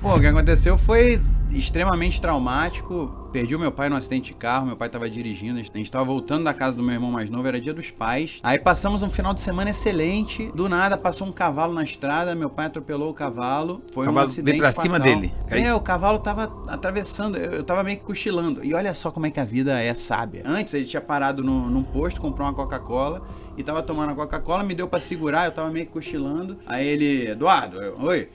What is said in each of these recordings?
Pô, o que aconteceu foi extremamente traumático. Perdi o meu pai num acidente de carro, meu pai tava dirigindo, a gente tava voltando da casa do meu irmão mais novo, era dia dos pais. Aí passamos um final de semana excelente, do nada passou um cavalo na estrada, meu pai atropelou o cavalo, foi um acidente veio pra fatal. cima dele. O cavalo tava atravessando, eu tava meio que cochilando. E olha só como é que a vida é sábia. Antes ele tinha parado num posto, comprou uma Coca-Cola e tava tomando a Coca-Cola, me deu pra segurar, eu tava meio que cochilando. Aí ele, Eduardo, oi,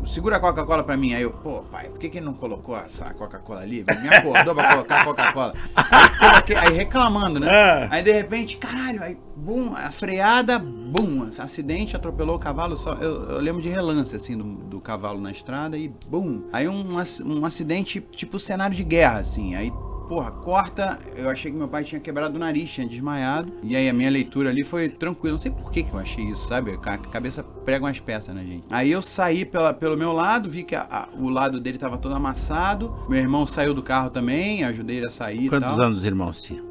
segura a Coca-Cola pra mim. Aí eu, pô, pai, por que não colocou essa Coca-Cola ali? Me acordou pra colocar a Coca-Cola. Aí reclamando, né? Aí de repente, caralho, aí, bum, a freada, bum, acidente, atropelou o cavalo. Eu lembro de relance, assim, do cavalo na estrada e bum. Aí um acidente, tipo cenário de guerra, assim. Aí, porra, corta, eu achei que meu pai tinha quebrado o nariz, tinha desmaiado. E aí a minha leitura ali foi tranquila. Não sei por que eu achei isso, sabe? A cabeça prega umas peças, né, gente? Aí eu saí pelo meu lado, vi que o lado dele tava todo amassado. Meu irmão saiu do carro também, ajudei ele a sair. Quantos anos os irmãos tinham?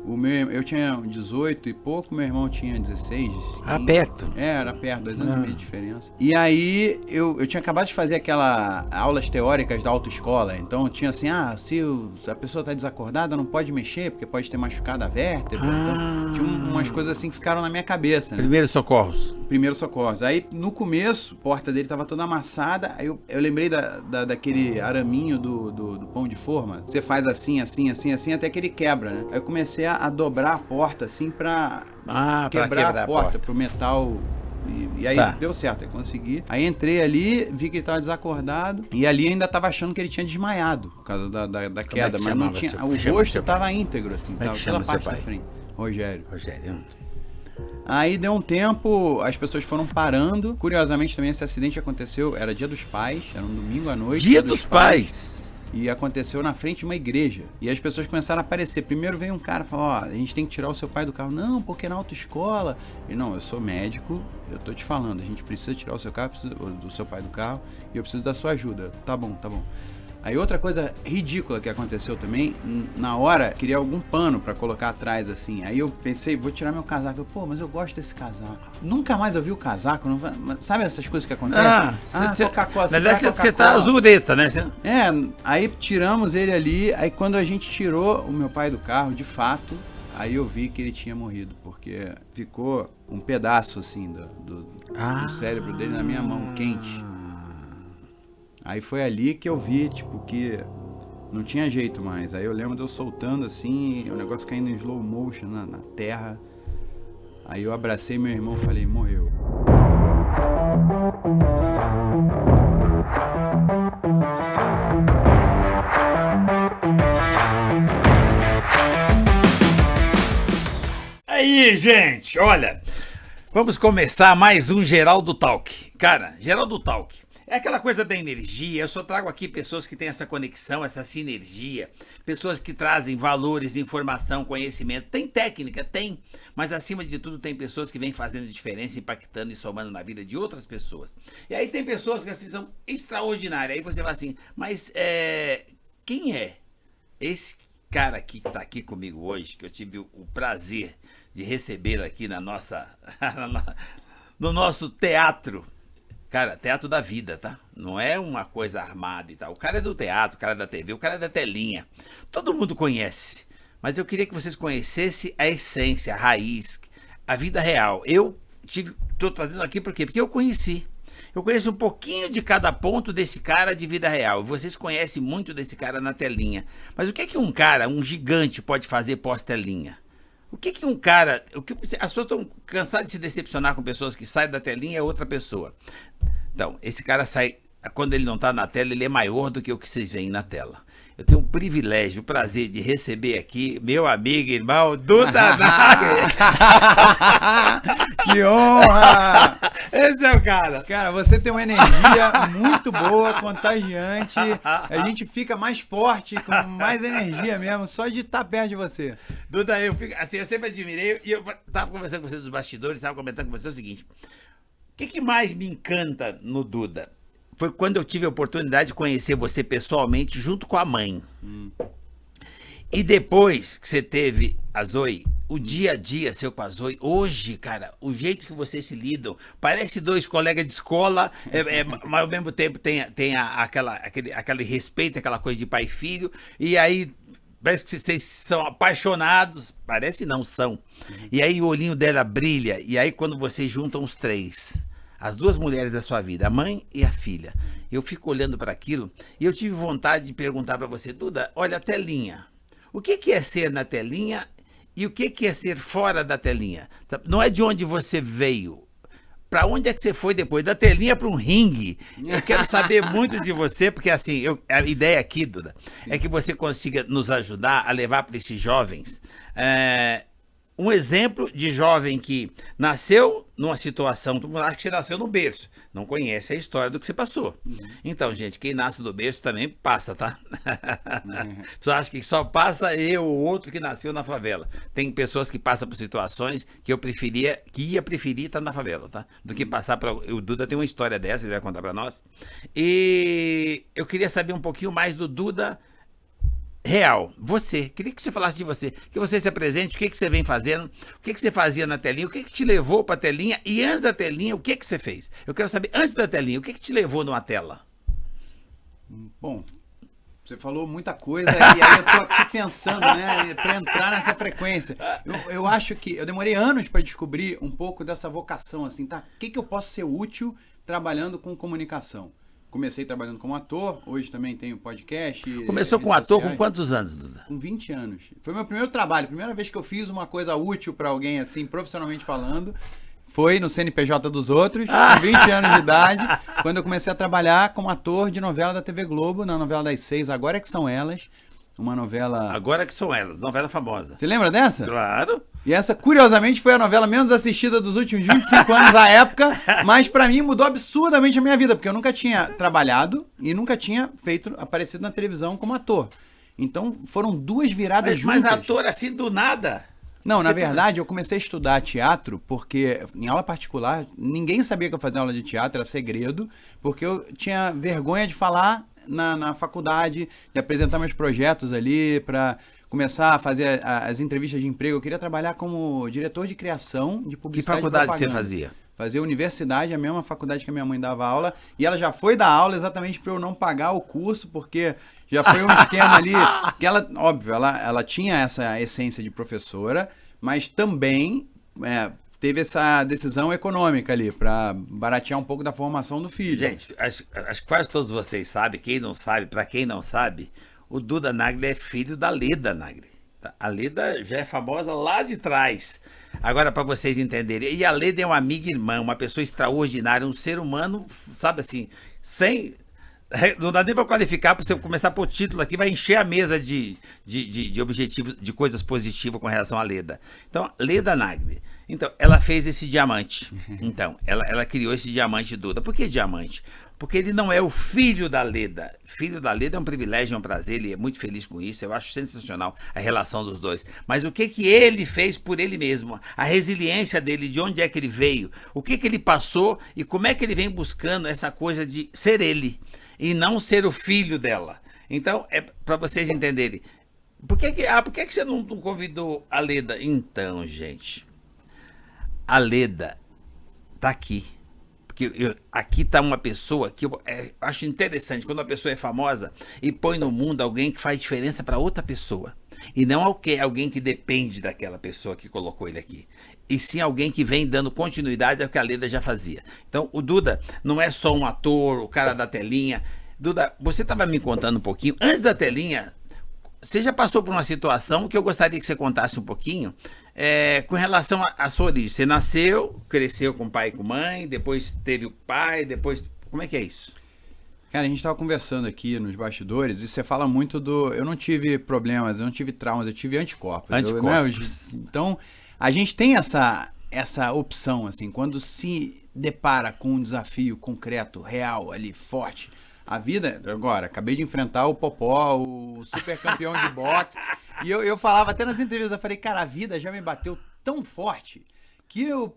Eu tinha 18 e pouco, meu irmão tinha 16. 15. Ah, perto? Era perto, 2 anos e meio de diferença. E aí eu tinha acabado de fazer aquelas aulas teóricas da autoescola. Então tinha assim, se a pessoa tá desacordada, não pode mexer, porque pode ter machucado a vértebra. Então, tinha umas coisas assim que ficaram na minha cabeça, né? Primeiros socorros. Primeiros socorros. Aí, no começo, a porta dele tava toda amassada. Aí eu lembrei daquele araminho do pão de forma. Você faz assim, assim, assim, assim, até que ele quebra, né? Aí eu comecei a dobrar a porta, assim, pra quebrar a porta, pro metal. E aí deu certo, eu consegui. Aí entrei ali, vi que ele tava desacordado. E ali ainda tava achando que ele tinha desmaiado por causa da queda. Mas não tinha. O rosto tava íntegro, assim. Tava toda a parte da frente. Rogério. Aí deu um tempo, as pessoas foram parando. Curiosamente também esse acidente aconteceu, era dia dos pais, era um domingo à noite. Dia dos pais! E aconteceu na frente de uma igreja. E as pessoas começaram a aparecer. Primeiro veio um cara e falou, a gente tem que tirar o seu pai do carro. Não, porque na autoescola... Não, eu sou médico, eu tô te falando, a gente precisa tirar o seu carro, do seu pai do carro, e eu preciso da sua ajuda. Tá bom. Aí outra coisa ridícula que aconteceu também, na hora, queria algum pano pra colocar atrás, assim. Aí eu pensei, vou tirar meu casaco. Mas eu gosto desse casaco. Nunca mais eu vi o casaco. Não, sabe essas coisas que acontecem? Coca-Cola. Na verdade, você tá azureta, né? Aí tiramos ele ali. Aí quando a gente tirou o meu pai do carro, de fato, aí eu vi que ele tinha morrido. Porque ficou um pedaço, assim, do cérebro dele na minha mão, quente. Aí foi ali que eu vi, tipo, que não tinha jeito mais. Aí eu lembro de eu soltando assim, o negócio caindo em slow motion na terra. Aí eu abracei meu irmão e falei, morreu. Aí, gente, olha, vamos começar mais um Geraldo Talk. Cara, Geraldo Talk. É aquela coisa da energia, eu só trago aqui pessoas que têm essa conexão, essa sinergia, pessoas que trazem valores de informação, conhecimento. Tem técnica, tem, mas acima de tudo tem pessoas que vêm fazendo diferença, impactando e somando na vida de outras pessoas. E aí tem pessoas que assim são extraordinárias, aí você fala assim, mas quem é esse cara aqui que está aqui comigo hoje, que eu tive o prazer de receber aqui no nosso teatro? Cara, teatro da vida, tá? Não é uma coisa armada e tal. O cara é do teatro, o cara é da TV, o cara é da telinha. Todo mundo conhece. Mas eu queria que vocês conhecessem a essência, a raiz, a vida real. Tô trazendo aqui por quê? Porque eu conheci. Eu conheço um pouquinho de cada ponto desse cara de vida real. Vocês conhecem muito desse cara na telinha. Mas o que um cara, um gigante, pode fazer pós-telinha? O que um cara... as pessoas estão cansadas de se decepcionar com pessoas que saem da telinha e é outra pessoa. Então, esse cara sai... Quando ele não está na tela, ele é maior do que o que vocês veem na tela. Eu tenho o privilégio, o prazer de receber aqui meu amigo, irmão, Duda Nagel. Que honra! Esse é o cara. Cara, você tem uma energia muito boa, contagiante. A gente fica mais forte, com mais energia mesmo, só de estar perto de você. Duda, eu sempre admirei, e eu estava conversando com você dos bastidores, estava comentando com você o seguinte, o que mais me encanta no Duda? Foi quando eu tive a oportunidade de conhecer você pessoalmente junto com a mãe. E depois que você teve a Zoe, o dia a dia seu com a Zoe, hoje, cara, o jeito que vocês se lidam, parece dois colegas de escola, mas ao mesmo tempo tem aquele respeito, aquela coisa de pai e filho, e aí parece que vocês são apaixonados, parece não, são. E aí o olhinho dela brilha, e aí quando vocês juntam os três, as duas mulheres da sua vida, a mãe e a filha, eu fico olhando para aquilo, e eu tive vontade de perguntar para você, Duda, olha a telinha. O que é ser na telinha e o que é ser fora da telinha? Não é de onde você veio. Para onde é que você foi depois? Da telinha para um ringue. Eu quero saber muito de você, porque assim, a ideia aqui, Duda, é que você consiga nos ajudar a levar para esses jovens um exemplo de jovem que nasceu numa situação, tu acha que você nasceu no berço, não conhece a história do que você passou. Então, gente, quem nasce do berço também passa, tá? Você acha que só passa eu ou outro que nasceu na favela. Tem pessoas que passam por situações que ia preferir estar na favela, tá? Do que passar para... O Duda tem uma história dessa, ele vai contar para nós. E eu queria saber um pouquinho mais do Duda real, você, queria que você falasse de você, que você se apresente, o que você vem fazendo, o que você fazia na telinha, o que te levou pra telinha, e antes da telinha, o que você fez? Eu quero saber, antes da telinha, o que te levou numa tela? Bom, você falou muita coisa, e aí eu tô aqui pensando, né, pra entrar nessa frequência. Eu acho que eu demorei anos pra descobrir um pouco dessa vocação, assim, tá? O que eu posso ser útil trabalhando com comunicação? Comecei trabalhando como ator, hoje também tenho podcast. Começou com ator com quantos anos, Duda? Com 20 anos. Foi meu primeiro trabalho, primeira vez que eu fiz uma coisa útil pra alguém, assim, profissionalmente falando. Foi no CNPJ dos outros, com 20 anos de idade, quando eu comecei a trabalhar como ator de novela da TV Globo, na novela das 6, Agora é que São Elas. Uma novela... Agora que São Elas, novela famosa. Você lembra dessa? Claro. E essa, curiosamente, foi a novela menos assistida dos últimos 25 anos à época, mas pra mim mudou absurdamente a minha vida, porque eu nunca tinha trabalhado e nunca tinha aparecido na televisão como ator. Então foram duas viradas juntas. Mas ator assim do nada? Não, na verdade, eu comecei a estudar teatro porque, em aula particular, ninguém sabia que eu fazia aula de teatro, era segredo, porque eu tinha vergonha de falar na faculdade, de apresentar meus projetos ali, para começar a fazer as entrevistas de emprego. Eu queria trabalhar como diretor de criação de publicidade. Que faculdade você fazia? Fazia universidade, a mesma faculdade que a minha mãe dava aula, e ela já foi dar aula exatamente para eu não pagar o curso, porque já foi um esquema ali, que ela, óbvio, ela tinha essa essência de professora, mas também teve essa decisão econômica ali, para baratear um pouco da formação do filho. Gente, acho que quase todos vocês sabem, quem não sabe, para quem não sabe, o Duda Nagli é filho da Leda Nagli. A Leda já é famosa lá de trás. Agora, para vocês entenderem, e a Leda é uma amiga irmã, uma pessoa extraordinária, um ser humano, sabe assim, não dá nem para qualificar, para você começar por título aqui, vai encher a mesa de objetivos, de coisas positivas com relação à Leda. Então, Leda Nagli. Então, ela fez esse diamante. Então, ela criou esse diamante Duda. Por que diamante? Porque ele não é o filho da Leda. Filho da Leda é um privilégio, é um prazer, ele é muito feliz com isso. Eu acho sensacional a relação dos dois. Mas o que ele fez por ele mesmo? A resiliência dele, de onde é que ele veio? O que ele passou e como é que ele vem buscando essa coisa de ser ele e não ser o filho dela. Então, é para vocês entenderem. Por que você não convidou a Leda? Então, gente, a Leda tá aqui. Porque aqui tá uma pessoa que eu acho interessante, quando uma pessoa é famosa e põe no mundo alguém que faz diferença para outra pessoa. E não alguém que depende daquela pessoa que colocou ele aqui. E sim alguém que vem dando continuidade ao que a Leda já fazia. Então o Duda não é só um ator, o cara da telinha. Duda, você estava me contando um pouquinho, antes da telinha, você já passou por uma situação que eu gostaria que você contasse um pouquinho, com relação à sua origem. Você nasceu, cresceu com pai e com mãe, depois teve o pai, depois... Como é que é isso? Cara, a gente estava conversando aqui nos bastidores e você fala muito eu não tive problemas, eu não tive traumas, eu tive anticorpos. Então, a gente tem essa opção, assim, quando se depara com um desafio concreto, real, ali, forte. A vida, agora, acabei de enfrentar o Popó, o super campeão de boxe, e eu falava até nas entrevistas, eu falei, cara, a vida já me bateu tão forte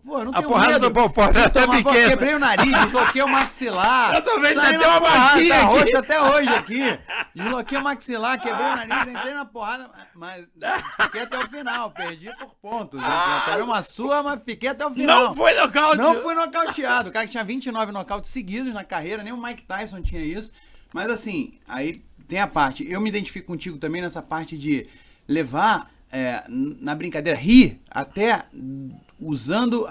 Pô, não A tenho porrada medo. do pau é até pequena. Quebrei o nariz, desloquei o maxilar. Eu também Saí tenho na uma porrada, marquinha tá aqui. roxo até hoje aqui. Desloquei o maxilar, quebrei o nariz, entrei na porrada, mas fiquei até o final, perdi por pontos. Tomei uma surra, mas fiquei até o final. Não foi nocaute. Não fui nocauteado. O cara que tinha 29 nocautes seguidos na carreira, nem o Mike Tyson tinha isso. Mas assim, aí tem a parte, eu me identifico contigo também nessa parte de levar na brincadeira, rir até usando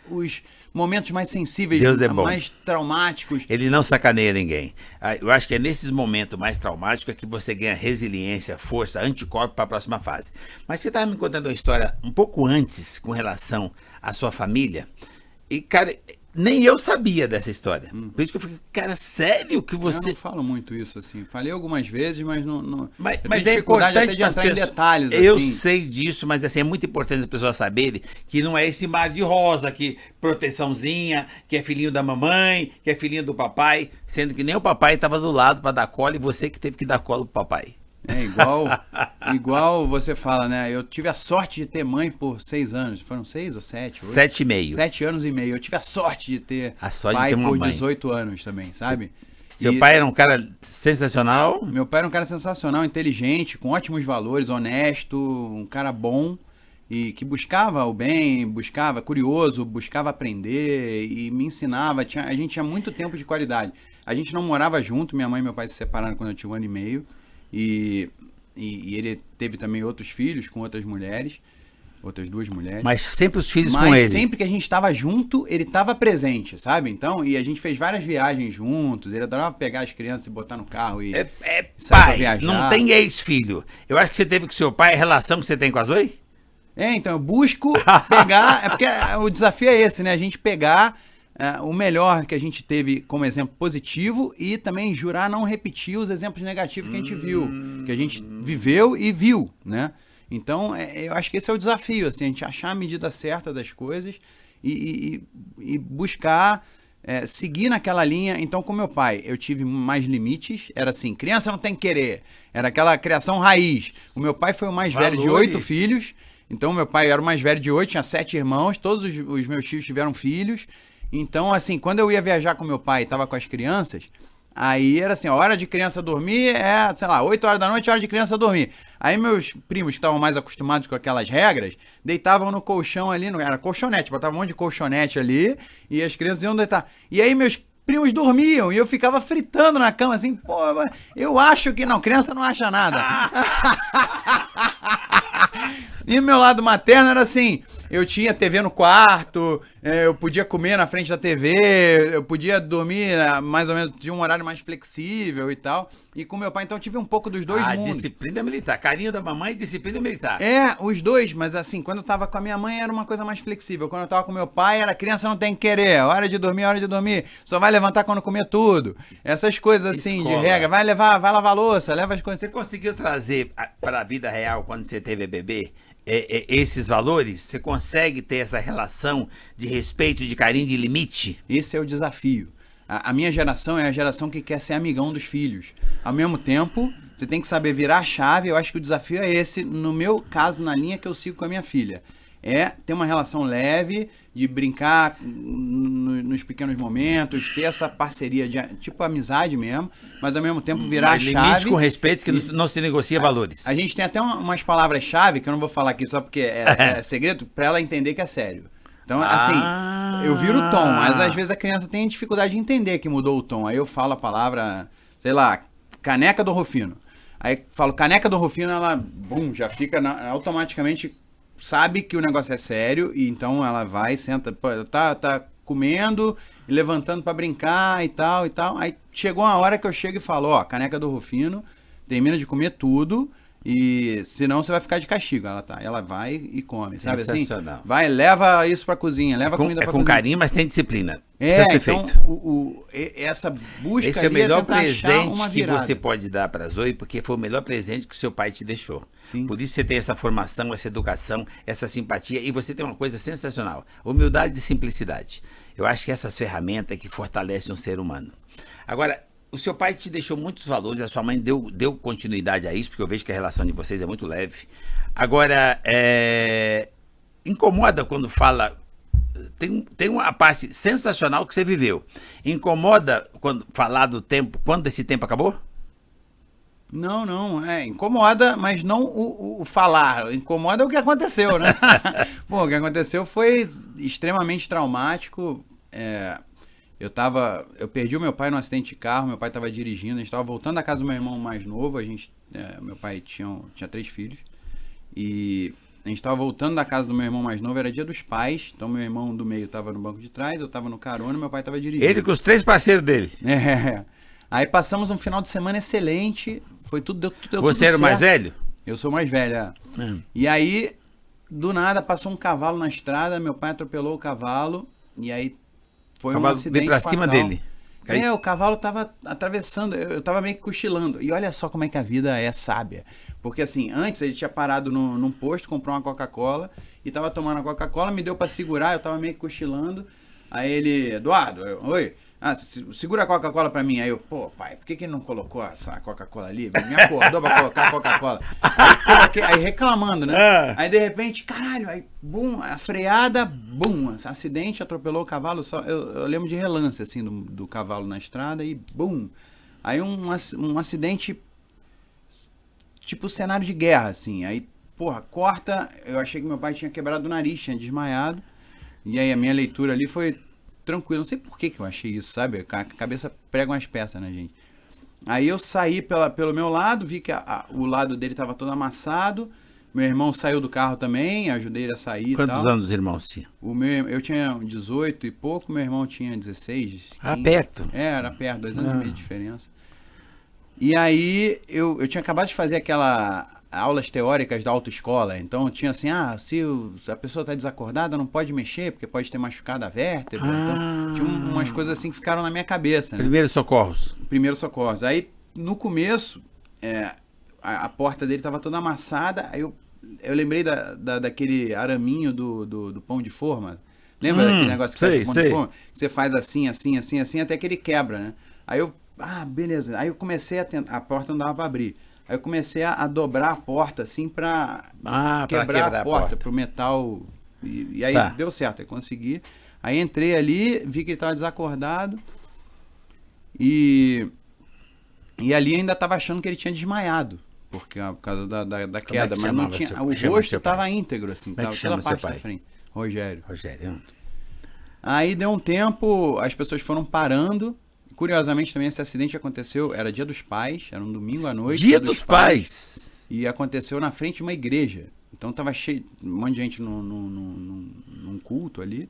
os momentos mais sensíveis, Deus é bom. mais traumáticos. Ele não sacaneia ninguém. Eu acho que é nesses momentos mais traumáticos que você ganha resiliência, força, anticorpo para a próxima fase. Mas você estava me contando uma história um pouco antes com relação à sua família. E, cara, nem eu sabia dessa história. Por isso que eu fiquei, cara, sério que você... Eu não falo muito isso, assim. Falei algumas vezes, mas não... Mas eu tenho é dificuldade importante até de para as entrar em pessoas. detalhes, Eu assim. sei disso, mas assim, é muito importante as pessoas saberem que não é esse mar de rosa, que proteçãozinha, que é filhinho da mamãe, que é filhinho do papai, sendo que nem o papai estava do lado para dar cola e você que teve que dar cola pro papai. É igual você fala, né? Eu tive a sorte de ter mãe por 6 anos. Foram 6 ou 7? 7,5. 7 anos e meio. Eu tive a sorte de ter A sorte de pai ter uma por mãe. 18 anos também, sabe? Seu pai era um cara sensacional. Meu pai era um cara sensacional, inteligente, com ótimos valores, honesto, um cara bom e que buscava o bem, buscava, curioso, buscava aprender e me ensinava. A gente tinha muito tempo de qualidade. A gente não morava junto, minha mãe e meu pai se separaram quando eu tinha 1 ano e meio. E ele teve também outros filhos com outras mulheres, outras 2 mulheres. Mas sempre os filhos com Mas ele. sempre que a gente estava junto, ele estava presente, sabe? Então, e a gente fez várias viagens juntos, ele adorava pegar as crianças e botar no carro e sair pra Pai, viajar. não tem ex-filho. Eu acho que você teve com seu pai a relação que você tem com a Zoe? Então eu busco pegar, porque o desafio é esse, né? A gente pegar o melhor que a gente teve como exemplo positivo e também jurar não repetir os exemplos negativos que a gente viu, que a gente viveu e viu, né? Então, eu acho que esse é o desafio, assim, a gente achar a medida certa das coisas e buscar seguir naquela linha. Então, com meu pai, eu tive mais limites, era assim, criança não tem que querer, era aquela criação raiz. O meu pai foi o mais velho de 8 filhos, então meu pai era o mais velho de 8, tinha 7 irmãos, todos os meus tios tiveram filhos. Então, assim, quando eu ia viajar com meu pai e tava com as crianças, aí era assim, a hora de criança dormir sei lá, 8 horas da noite, hora de criança dormir. Aí meus primos que estavam mais acostumados com aquelas regras, deitavam no colchão ali, era colchonete, botavam um monte de colchonete ali, e as crianças iam deitar. E aí meus primos dormiam, e eu ficava fritando na cama, assim, pô, eu acho que não, criança não acha nada. E o meu lado materno era assim, eu tinha TV no quarto, eu podia comer na frente da TV, eu podia dormir mais ou menos, tinha um horário mais flexível e tal. E com meu pai, então, eu tive um pouco dos dois mundos. Disciplina militar. Carinho da mamãe e disciplina militar. Os dois, mas assim, quando eu tava com a minha mãe era uma coisa mais flexível. Quando eu tava com meu pai, era criança não tem que querer, hora de dormir, só vai levantar quando comer tudo. Essas coisas assim, Escola. de regra, vai lavar a louça, leva as coisas. Você conseguiu trazer para a vida real, quando você teve bebê, esses valores? Você consegue ter essa relação de respeito, de carinho, de limite? Esse é o desafio. A minha geração é a geração que quer ser amigão dos filhos. Ao mesmo tempo, você tem que saber virar a chave. Eu acho que o desafio é esse, no meu caso, na linha que eu sigo com a minha filha. É ter uma relação leve, de brincar nos pequenos momentos, ter essa parceria, tipo amizade mesmo, mas ao mesmo tempo virar a chave. Limite com respeito, que não se negocia valores. A gente tem até umas palavras-chave, que eu não vou falar aqui só porque é segredo, pra ela entender que é sério. Então, assim, eu viro o tom, mas às vezes a criança tem dificuldade de entender que mudou o tom. Aí eu falo a palavra, sei lá, caneca do Rufino. Aí falo caneca do Rufino, ela, já fica automaticamente, sabe que o negócio é sério, e então ela vai, senta, tá comendo e levantando pra brincar e tal. Aí chegou uma hora que eu chego e falo, caneca do Rufino, termina de comer tudo, e senão você vai ficar de castigo. Ela vai e come, sabe assim? Vai, leva isso pra cozinha, leva comida pra cozinha. Com carinho, mas tem disciplina. Precisa ser feito. Essa busca esse é o melhor presente que virada. você pode dar pra Zoe, porque foi o melhor presente que o seu pai te deixou. Sim. Por isso você tem essa formação, essa educação, essa simpatia, e você tem uma coisa sensacional, humildade e simplicidade. Eu acho que essas ferramentas que fortalecem um ser humano. Agora, o seu pai te deixou muitos valores, a sua mãe deu continuidade a isso, porque eu vejo que a relação de vocês é muito leve. Agora, incomoda quando fala tem uma parte sensacional que você viveu. Incomoda quando falar do tempo, quando esse tempo acabou? Não, incomoda, mas não o falar, incomoda o que aconteceu, né? Pô, o que aconteceu foi extremamente traumático. Eu perdi o meu pai num acidente de carro, meu pai estava dirigindo, a gente estava voltando da casa do meu irmão mais novo, meu pai tinha 3 filhos, e a gente estava voltando da casa do meu irmão mais novo, era dia dos pais, então meu irmão do meio estava no banco de trás, eu estava no carona, meu pai estava dirigindo. Ele com os 3 parceiros dele. Aí passamos um final de semana excelente, foi tudo, deu Você tudo era o mais certo. velho? Eu sou mais velho, E aí, do nada, passou um cavalo na estrada, meu pai atropelou o cavalo, e aí foi um acidente veio pra fatal. cima dele. O cavalo tava atravessando, eu tava meio que cochilando. E olha só como é que a vida é sábia. Porque assim, antes a gente tinha parado num posto, comprou uma Coca-Cola, e tava tomando a Coca-Cola, me deu pra segurar, eu tava meio que cochilando. Aí ele, Eduardo, oi, segura a Coca-Cola pra mim. Aí eu, pô, pai, por que ele não colocou essa Coca-Cola ali? Me acordou pra colocar a Coca-Cola. Aí reclamando, né? Aí de repente, caralho, aí, bum, a freada, bum, acidente, atropelou o cavalo. Eu lembro de relance, assim, do cavalo na estrada e bum. Aí um acidente, tipo cenário de guerra, assim. Aí, porra, corta, eu achei que meu pai tinha quebrado o nariz, tinha desmaiado. E aí a minha leitura ali foi tranquila. Não sei por que eu achei isso, sabe? A cabeça prega umas peças na gente. Aí eu saí pelo meu lado, vi que o lado dele estava todo amassado. Meu irmão saiu do carro também, ajudei ele a sair. Quantos anos os irmãos tinham? Eu tinha 18 e pouco, meu irmão tinha 16. 15. Perto? Era perto, 2 anos e meio de diferença. E aí eu tinha acabado de fazer aquela aulas teóricas da autoescola, então tinha assim, se a pessoa está desacordada não pode mexer, porque pode ter machucado a vértebra, então tinha umas coisas assim que ficaram na minha cabeça, né? Primeiros socorros. Aí no começo a porta dele estava toda amassada, aí eu lembrei daquele araminho do pão de forma, lembra daquele negócio que faz pão de forma? Que você faz assim, até que ele quebra, né? Aí eu, beleza, aí eu comecei a porta não dava para abrir. Aí eu comecei a dobrar a porta, assim, pra quebrar a porta, pro metal. E aí deu certo, aí consegui. Aí entrei ali, vi que ele tava desacordado. E ali ainda tava achando que ele tinha desmaiado. Por causa da queda. Mas não tinha. O rosto tava íntegro, assim. Como é que chama seu pai? Da frente. Rogério. Rogério. Aí deu um tempo, as pessoas foram parando. Curiosamente também esse acidente aconteceu, era dia dos pais, era um domingo à noite. Dia dos pais! E aconteceu na frente de uma igreja. Então tava cheio, um monte de gente num culto ali.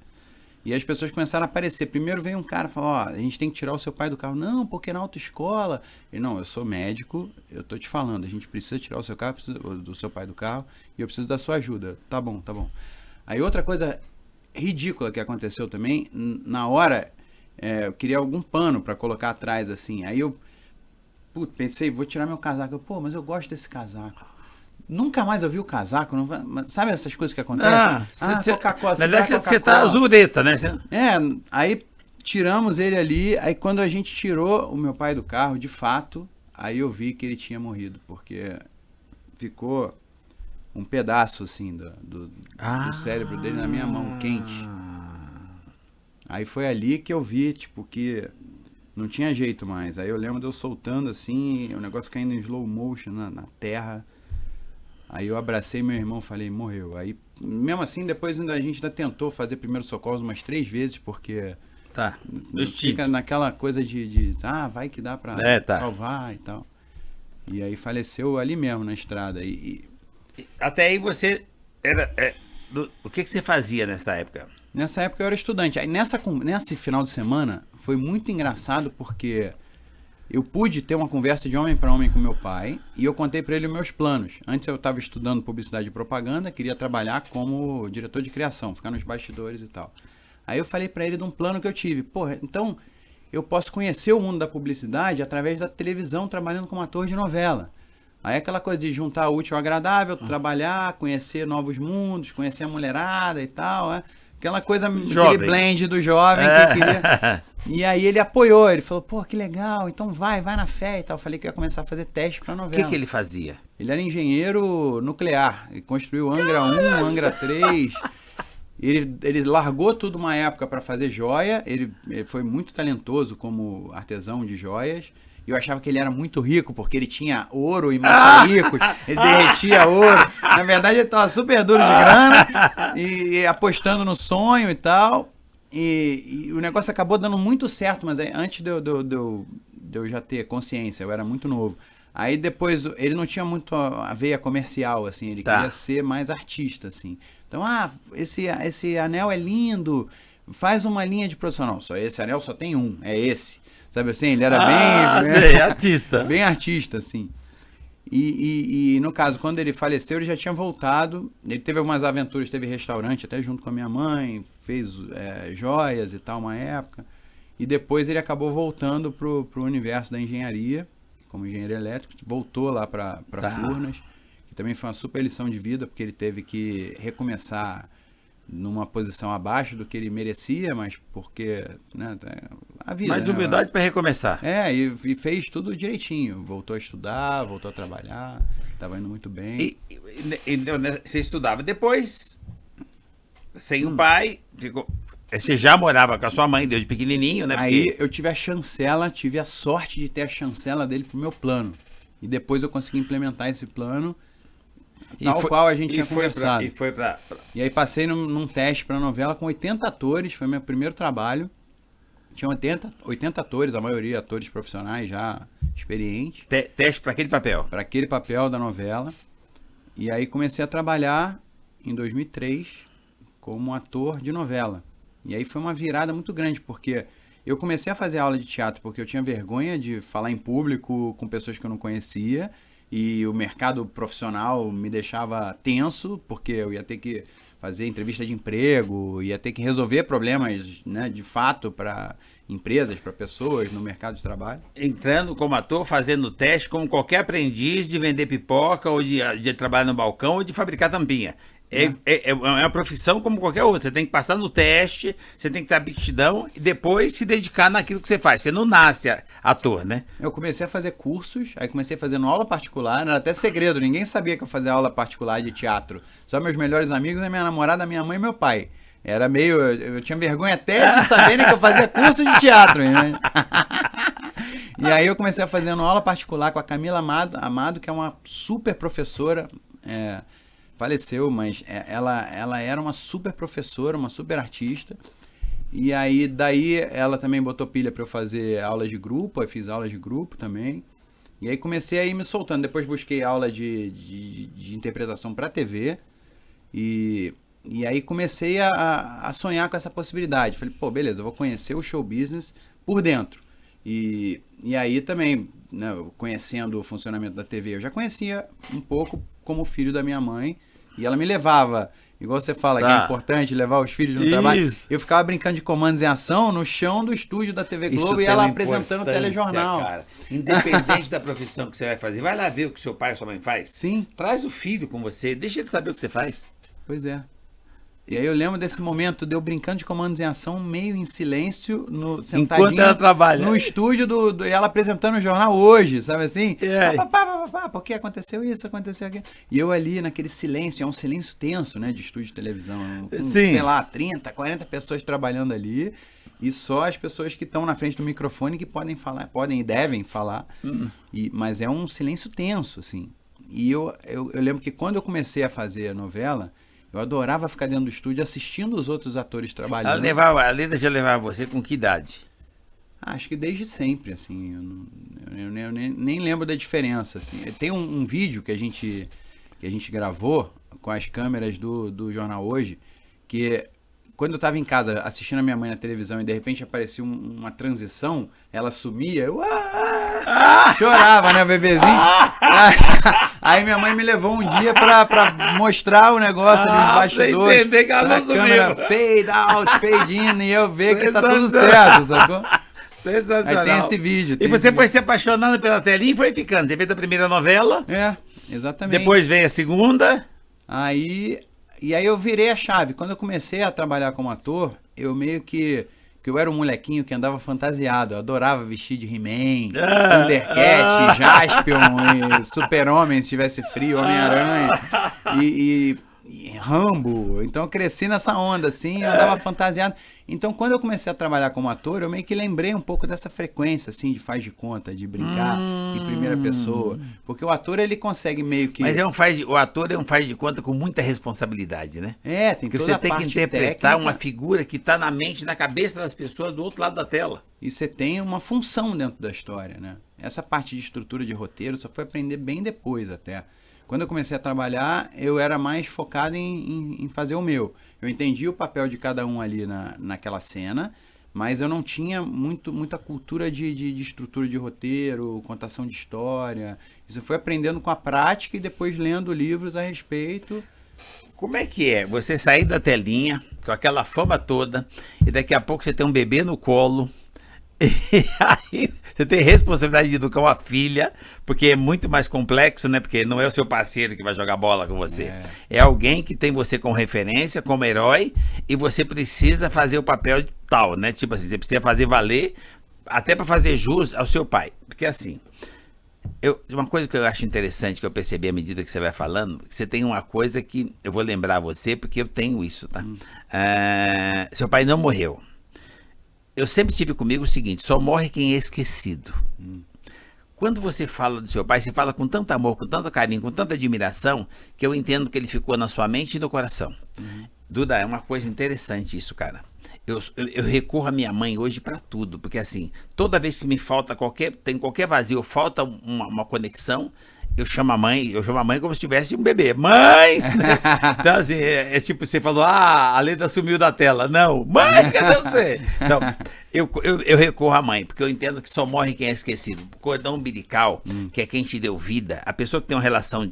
E as pessoas começaram a aparecer. Primeiro veio um cara e falou, a gente tem que tirar o seu pai do carro. Não, porque na autoescola. Ele, não, eu sou médico, eu tô te falando, a gente precisa tirar o seu carro, do seu pai do carro, e eu preciso da sua ajuda. Tá bom. Aí outra coisa ridícula que aconteceu também, na hora... eu queria algum pano pra colocar atrás, assim. Aí eu pensei, vou tirar meu casaco. Mas eu gosto desse casaco. Nunca mais eu vi o casaco. Sabe essas coisas que acontecem? Coca-Cola. Na verdade, você tá azureta, né? Aí tiramos ele ali. Aí quando a gente tirou o meu pai do carro, de fato, aí eu vi que ele tinha morrido. Porque ficou um pedaço, assim, do cérebro dele na minha mão, quente. Aí foi ali que eu vi, tipo, que não tinha jeito mais. Aí eu lembro de eu soltando assim, o negócio caindo em slow motion na terra. Aí eu abracei meu irmão e falei, morreu. Aí, mesmo assim, depois a gente ainda tentou fazer primeiro socorro umas 3 vezes, porque fica naquela coisa de vai que dá pra salvar e tal. E aí faleceu ali mesmo, na estrada. Até aí você era... o que você fazia nessa época? Nessa época eu era estudante. Aí nesse final de semana foi muito engraçado porque eu pude ter uma conversa de homem para homem com meu pai e eu contei para ele os meus planos. Antes eu estava estudando publicidade e propaganda, queria trabalhar como diretor de criação, ficar nos bastidores e tal. Aí eu falei para ele de um plano que eu tive. Então eu posso conhecer o mundo da publicidade através da televisão, trabalhando como ator de novela. Aí aquela coisa de juntar o útil ao agradável, trabalhar, conhecer novos mundos, conhecer a mulherada e tal, né? Aquela coisa, aquele blend do jovem que queria. E aí ele apoiou, ele falou, que legal, então vai na fé e tal. Eu falei que ia começar a fazer teste pra novela. O que ele fazia? Ele era engenheiro nuclear, ele construiu Angra 1, Angra 3. Ele largou tudo uma época para fazer joia, ele foi muito talentoso como artesão de joias. Eu achava que ele era muito rico, porque ele tinha ouro e maçaricos, ele derretia ouro. Na verdade, ele estava super duro de grana e apostando no sonho e tal. E o negócio acabou dando muito certo, mas antes de eu já ter consciência, eu era muito novo. Aí depois, ele não tinha muito a veia comercial, assim, ele queria ser mais artista, assim. Então, esse anel é lindo, faz uma linha de produção. Não, esse anel só tem um, é esse. Sabe assim, ele era bem artista. Bem artista, assim. E no caso, quando ele faleceu, ele já tinha voltado. Ele teve algumas aventuras, teve restaurante até junto com a minha mãe, fez joias e tal, uma época. E depois ele acabou voltando pro universo da engenharia, como engenheiro elétrico, voltou lá para Furnas, que também foi uma super lição de vida, porque ele teve que recomeçar numa posição abaixo do que ele merecia, mas porque, né, a vida... Mais humildade para recomeçar. E fez tudo direitinho. Voltou a estudar, voltou a trabalhar, estava indo muito bem. E você estudava depois, sem o pai, ficou... Você já morava com a sua mãe desde pequenininho, né? Aí eu tive a sorte de ter a chancela dele pro meu plano. E depois eu consegui implementar esse plano, qual a gente tinha conversado. E aí passei num teste para novela com 80 atores, foi meu primeiro trabalho. Tinha 80 atores, a maioria atores profissionais já experientes. Teste para aquele papel? Para aquele papel da novela. E aí comecei a trabalhar em 2003 como ator de novela. E aí foi uma virada muito grande, porque eu comecei a fazer aula de teatro porque eu tinha vergonha de falar em público com pessoas que eu não conhecia. E o mercado profissional me deixava tenso, porque eu ia ter que fazer entrevista de emprego, ia ter que resolver problemas, né, de fato para empresas, para pessoas no mercado de trabalho. Entrando como ator, fazendo teste como qualquer aprendiz de vender pipoca, ou de trabalhar no balcão, ou de fabricar tampinha. É uma profissão como qualquer outra. Você tem que passar no teste, você tem que ter aptidão e depois se dedicar naquilo que você faz. Você não nasce ator, né? Eu comecei a fazer cursos, aí comecei fazendo aula particular, era até segredo, ninguém sabia que eu fazia aula particular de teatro. Só meus melhores amigos, a minha namorada, minha mãe e meu pai. Era meio... Eu tinha vergonha até de saberem que eu fazia curso de teatro, né? E aí eu comecei a fazer aula particular com a Camila Amado, que é uma super professora, faleceu, mas ela era uma super professora, uma super artista. E aí, daí, ela também botou pilha para eu fazer aulas de grupo, eu fiz aulas de grupo também. E aí comecei a ir me soltando. Depois busquei aula de interpretação para TV. E aí comecei a sonhar com essa possibilidade. Falei, pô, beleza, eu vou conhecer o show business por dentro. E aí também, né, conhecendo o funcionamento da TV, eu já conhecia um pouco como filho da minha mãe, e ela me levava, igual você fala, que é importante levar os filhos no trabalho. Eu ficava brincando de comandos em ação no chão do estúdio da TV Globo e ela apresentando o telejornal. Cara. Independente da profissão que você vai fazer, vai lá ver o que seu pai e sua mãe faz. Sim. Traz o filho com você, deixa ele saber o que você faz. Pois é. E aí eu lembro desse momento de eu brincando de comandos em ação, meio em silêncio, sentadinho enquanto ela trabalha no estúdio e ela apresentando o jornal hoje, sabe assim? Porque aconteceu isso, aconteceu aquilo. E eu ali naquele silêncio, é um silêncio tenso, né, de estúdio de televisão. Sei lá, 30, 40 pessoas trabalhando ali, e só as pessoas que estão na frente do microfone que podem falar, podem e devem falar. Mas é um silêncio tenso, assim. E eu lembro que quando eu comecei a fazer a novela, eu adorava ficar dentro do estúdio assistindo os outros atores trabalhando. A Leda já levava você com que idade? Acho que desde sempre, assim. Eu nem lembro da diferença, assim. Tem um vídeo que a gente gravou com as câmeras do Jornal Hoje, que quando eu estava em casa assistindo a minha mãe na televisão e de repente aparecia uma transição, ela sumia, eu chorava, né, bebezinho? Aí minha mãe me levou um dia pra mostrar o negócio ali nos bastidores. Entender que ela não câmera fade out, fade in, e eu ver que tá tudo certo, sacou? Sensacional. Aí tem esse vídeo. E você foi se apaixonando pela telinha e foi ficando. Você fez a primeira novela. Exatamente. Depois veio a segunda. E aí eu virei a chave. Quando eu comecei a trabalhar como ator, eu meio que eu era um molequinho que andava fantasiado. Eu adorava vestir de He-Man, Thundercat, Jaspion, Super-Homem, se tivesse frio, Homem-Aranha. E Rambo. Então eu cresci nessa onda, assim, eu andava fantasiado. Então quando eu comecei a trabalhar como ator, eu meio que lembrei um pouco dessa frequência, assim, de faz de conta, de brincar em primeira pessoa. Porque o ator, ele consegue meio que... Mas o ator é um faz de conta com muita responsabilidade, né? Tem Porque toda você tem que interpretar técnica, uma figura que está na mente, na cabeça das pessoas do outro lado da tela. e você tem uma função dentro da história, né? Essa parte de estrutura de roteiro só foi aprender bem depois até. Quando eu comecei a trabalhar, eu era mais focado em fazer o meu. Eu entendi o papel de cada um ali naquela cena, mas eu não tinha muita cultura de estrutura de roteiro, contação de história. Isso eu fui aprendendo com a prática e depois lendo livros a respeito. Como é que é você sair da telinha com aquela fama toda e daqui a pouco você tem um bebê no colo e aí você tem responsabilidade de educar uma filha, porque é muito mais complexo, né? Porque não é o seu parceiro que vai jogar bola com você. É alguém que tem você como referência, como herói, e você precisa fazer o papel de tal, né? Tipo assim, você precisa fazer valer até para fazer jus ao seu pai. Porque assim, uma coisa que eu acho interessante, que eu percebi à medida que você vai falando, que você tem uma coisa que eu vou lembrar você, porque eu tenho isso, tá? Seu pai não morreu. Eu sempre tive comigo o seguinte: só morre quem é esquecido. Quando você fala do seu pai, você fala com tanto amor, com tanto carinho, com tanta admiração, que eu entendo que ele ficou na sua mente e no coração. Duda, é uma coisa interessante isso, cara. Eu recorro à minha mãe hoje pra tudo, porque assim, toda vez que me falta tem qualquer vazio, falta uma conexão, eu chamo a mãe como se tivesse um bebê. Mãe! Então assim, é tipo, você falou, a Leda sumiu da tela. Não, mãe, cadê você? Então, eu recorro à mãe, porque eu entendo que só morre quem é esquecido. O cordão umbilical, que é quem te deu vida, a pessoa que tem uma relação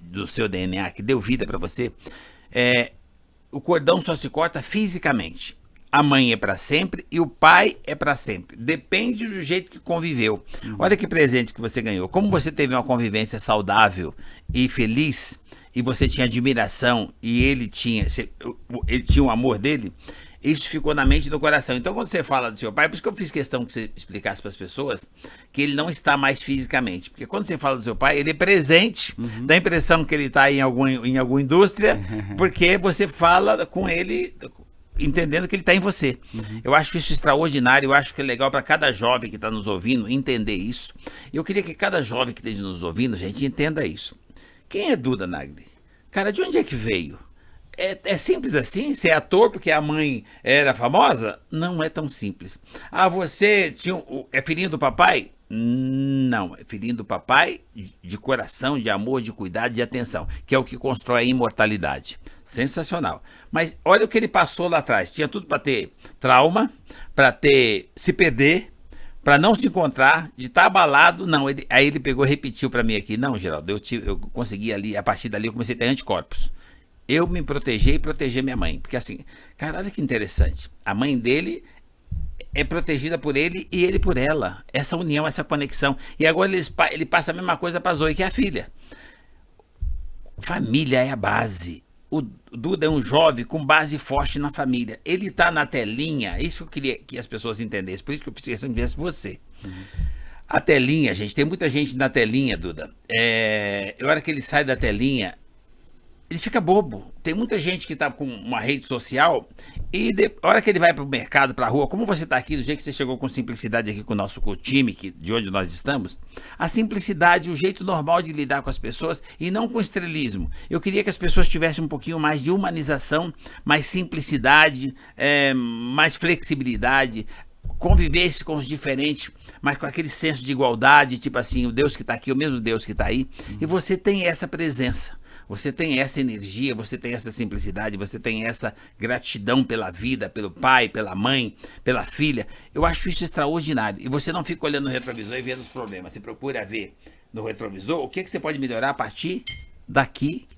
do seu DNA, que deu vida pra você, o cordão só se corta fisicamente. A mãe é para sempre e o pai é para sempre. Depende do jeito que conviveu. Olha que presente que você ganhou. Como você teve uma convivência saudável e feliz, e você tinha admiração, e ele tinha o amor dele, isso ficou na mente e no coração. Então, quando você fala do seu pai, por isso que eu fiz questão que você explicasse para as pessoas que ele não está mais fisicamente. Porque quando você fala do seu pai, ele é presente, dá a impressão que ele está em alguma indústria, porque você fala com ele entendendo que ele está em você. Eu acho isso extraordinário, eu acho que é legal para cada jovem que está nos ouvindo entender isso. Eu queria que cada jovem que esteja nos ouvindo, gente, entenda isso. Quem é Duda Nagli? Cara, de onde é que veio? É simples assim? Você é ator porque a mãe era famosa? Não é tão simples. Você é filhinho do papai? Não, é filhinho do papai de coração, de amor, de cuidado, de atenção, que é o que constrói a imortalidade. Sensacional. Mas olha o que ele passou lá atrás. Tinha tudo para ter trauma, para se perder, para não se encontrar, de estar abalado. Não, aí ele pegou e repetiu para mim aqui. Não, Geraldo, eu consegui ali, a partir dali eu comecei a ter anticorpos. Eu me protegi e protegi minha mãe. Porque assim, cara, olha que interessante. A mãe dele é protegida por ele e ele por ela. Essa união, essa conexão. E agora ele passa a mesma coisa para Zoe, que é a filha. Família é a base. O Duda é um jovem com base forte na família. Ele tá na telinha, isso que eu queria que as pessoas entendessem, por isso que eu fiz questão de ver você. A telinha, gente, tem muita gente na telinha, Duda. A hora que ele sai da telinha, ele fica bobo. Tem muita gente que tá com uma rede social e a hora que ele vai pro mercado, pra rua, como você tá aqui, do jeito que você chegou com simplicidade aqui com o time, de onde nós estamos, a simplicidade, o jeito normal de lidar com as pessoas e não com estrelismo. Eu queria que as pessoas tivessem um pouquinho mais de humanização, mais simplicidade, mais flexibilidade, convivesse com os diferentes, mas com aquele senso de igualdade, tipo assim, o Deus que tá aqui, o mesmo Deus que tá aí, e você tem essa presença. Você tem essa energia, você tem essa simplicidade, você tem essa gratidão pela vida, pelo pai, pela mãe, pela filha. Eu acho isso extraordinário. E você não fica olhando no retrovisor e vendo os problemas. Você procura ver no retrovisor o que você pode melhorar a partir daqui.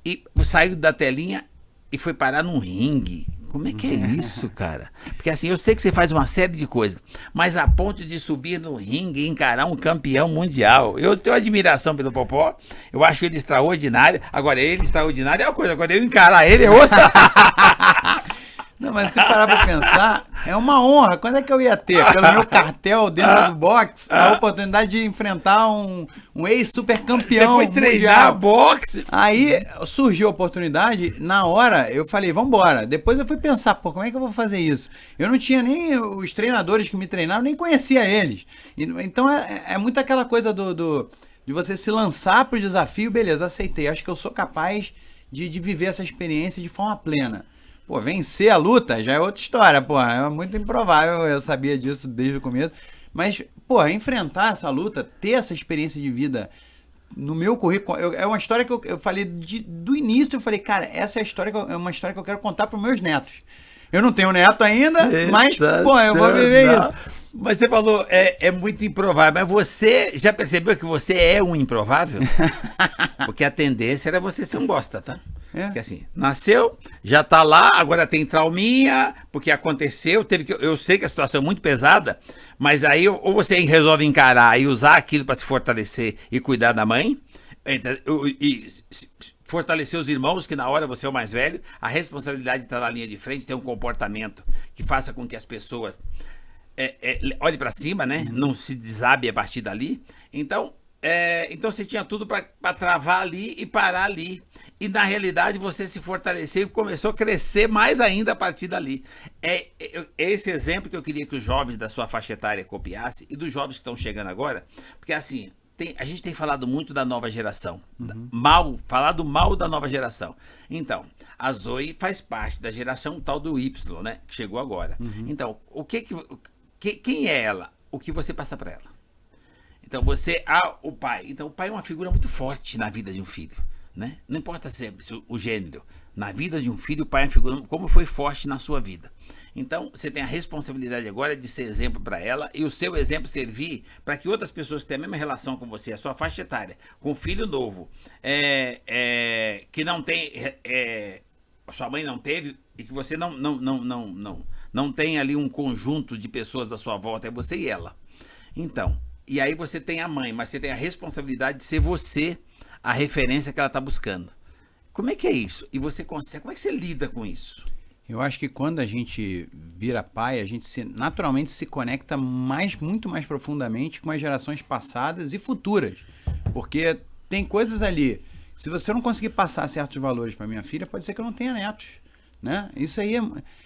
E saiu da telinha e foi parar num ringue. Como é que é isso, cara? Porque assim, eu sei que você faz uma série de coisas, mas a ponto de subir no ringue e encarar um campeão mundial. Eu tenho admiração pelo Popó, eu acho ele extraordinário. Agora, ele extraordinário é uma coisa, agora eu encarar ele é outra. Não, mas se parar pra pensar, é uma honra. Quando é que eu ia ter, pelo meu cartel dentro do boxe, a oportunidade de enfrentar um ex-super campeão Você foi treinar mundial? boxe? Aí surgiu a oportunidade, na hora eu falei, vambora. Depois eu fui pensar, pô, como é que eu vou fazer isso? Eu não tinha nem os treinadores que me treinaram, nem conhecia eles. Então é muito aquela coisa de você se lançar pro desafio, beleza, aceitei. Acho que eu sou capaz de viver essa experiência de forma plena. Pô, vencer a luta já é outra história, pô, é muito improvável, eu sabia disso desde o começo. Mas, pô, enfrentar essa luta, ter essa experiência de vida no meu currículo, é uma história que eu falei do início, eu falei, cara, essa é uma história que eu quero contar pros meus netos. Eu não tenho neto ainda, mas, pô, eu vou viver isso. Mas você falou, é muito improvável, mas você já percebeu que você é um improvável? Porque a tendência era você ser um bosta, tá? Porque assim, nasceu, já tá lá, agora tem trauminha, porque aconteceu, eu sei que a situação é muito pesada, mas aí ou você resolve encarar e usar aquilo para se fortalecer e cuidar da mãe, e fortalecer os irmãos, que na hora você é o mais velho, a responsabilidade de estar na linha de frente, ter um comportamento que faça com que as pessoas olhe para cima, né? Não se desabe a partir dali. Então você tinha tudo para travar ali e parar ali. E na realidade você se fortaleceu e começou a crescer mais ainda a partir dali. É esse exemplo que eu queria que os jovens da sua faixa etária copiassem e dos jovens que estão chegando agora, porque assim, a gente tem falado muito da nova geração, falado mal da nova geração. Então, a Zoe faz parte da geração tal do Y, né? Que chegou agora. Então, quem é ela? O que você passa para ela? Então, o pai. Então, o pai é uma figura muito forte na vida de um filho, né? Não importa o gênero. Na vida de um filho, o pai é uma figura, como foi forte na sua vida. Então, você tem a responsabilidade agora de ser exemplo para ela e o seu exemplo servir para que outras pessoas que têm a mesma relação com você, a sua faixa etária, com um filho novo, que não tem, sua mãe não teve e que você não tem ali um conjunto de pessoas à sua volta, é você e ela. Então, e aí você tem a mãe, mas você tem a responsabilidade de ser você a referência que ela está buscando. Como é que é isso? E você consegue, como é que você lida com isso? Eu acho que quando a gente vira pai, a gente naturalmente se conecta muito mais profundamente com as gerações passadas e futuras. Porque tem coisas ali, se você não conseguir passar certos valores para minha filha, pode ser que eu não tenha netos, né? Isso aí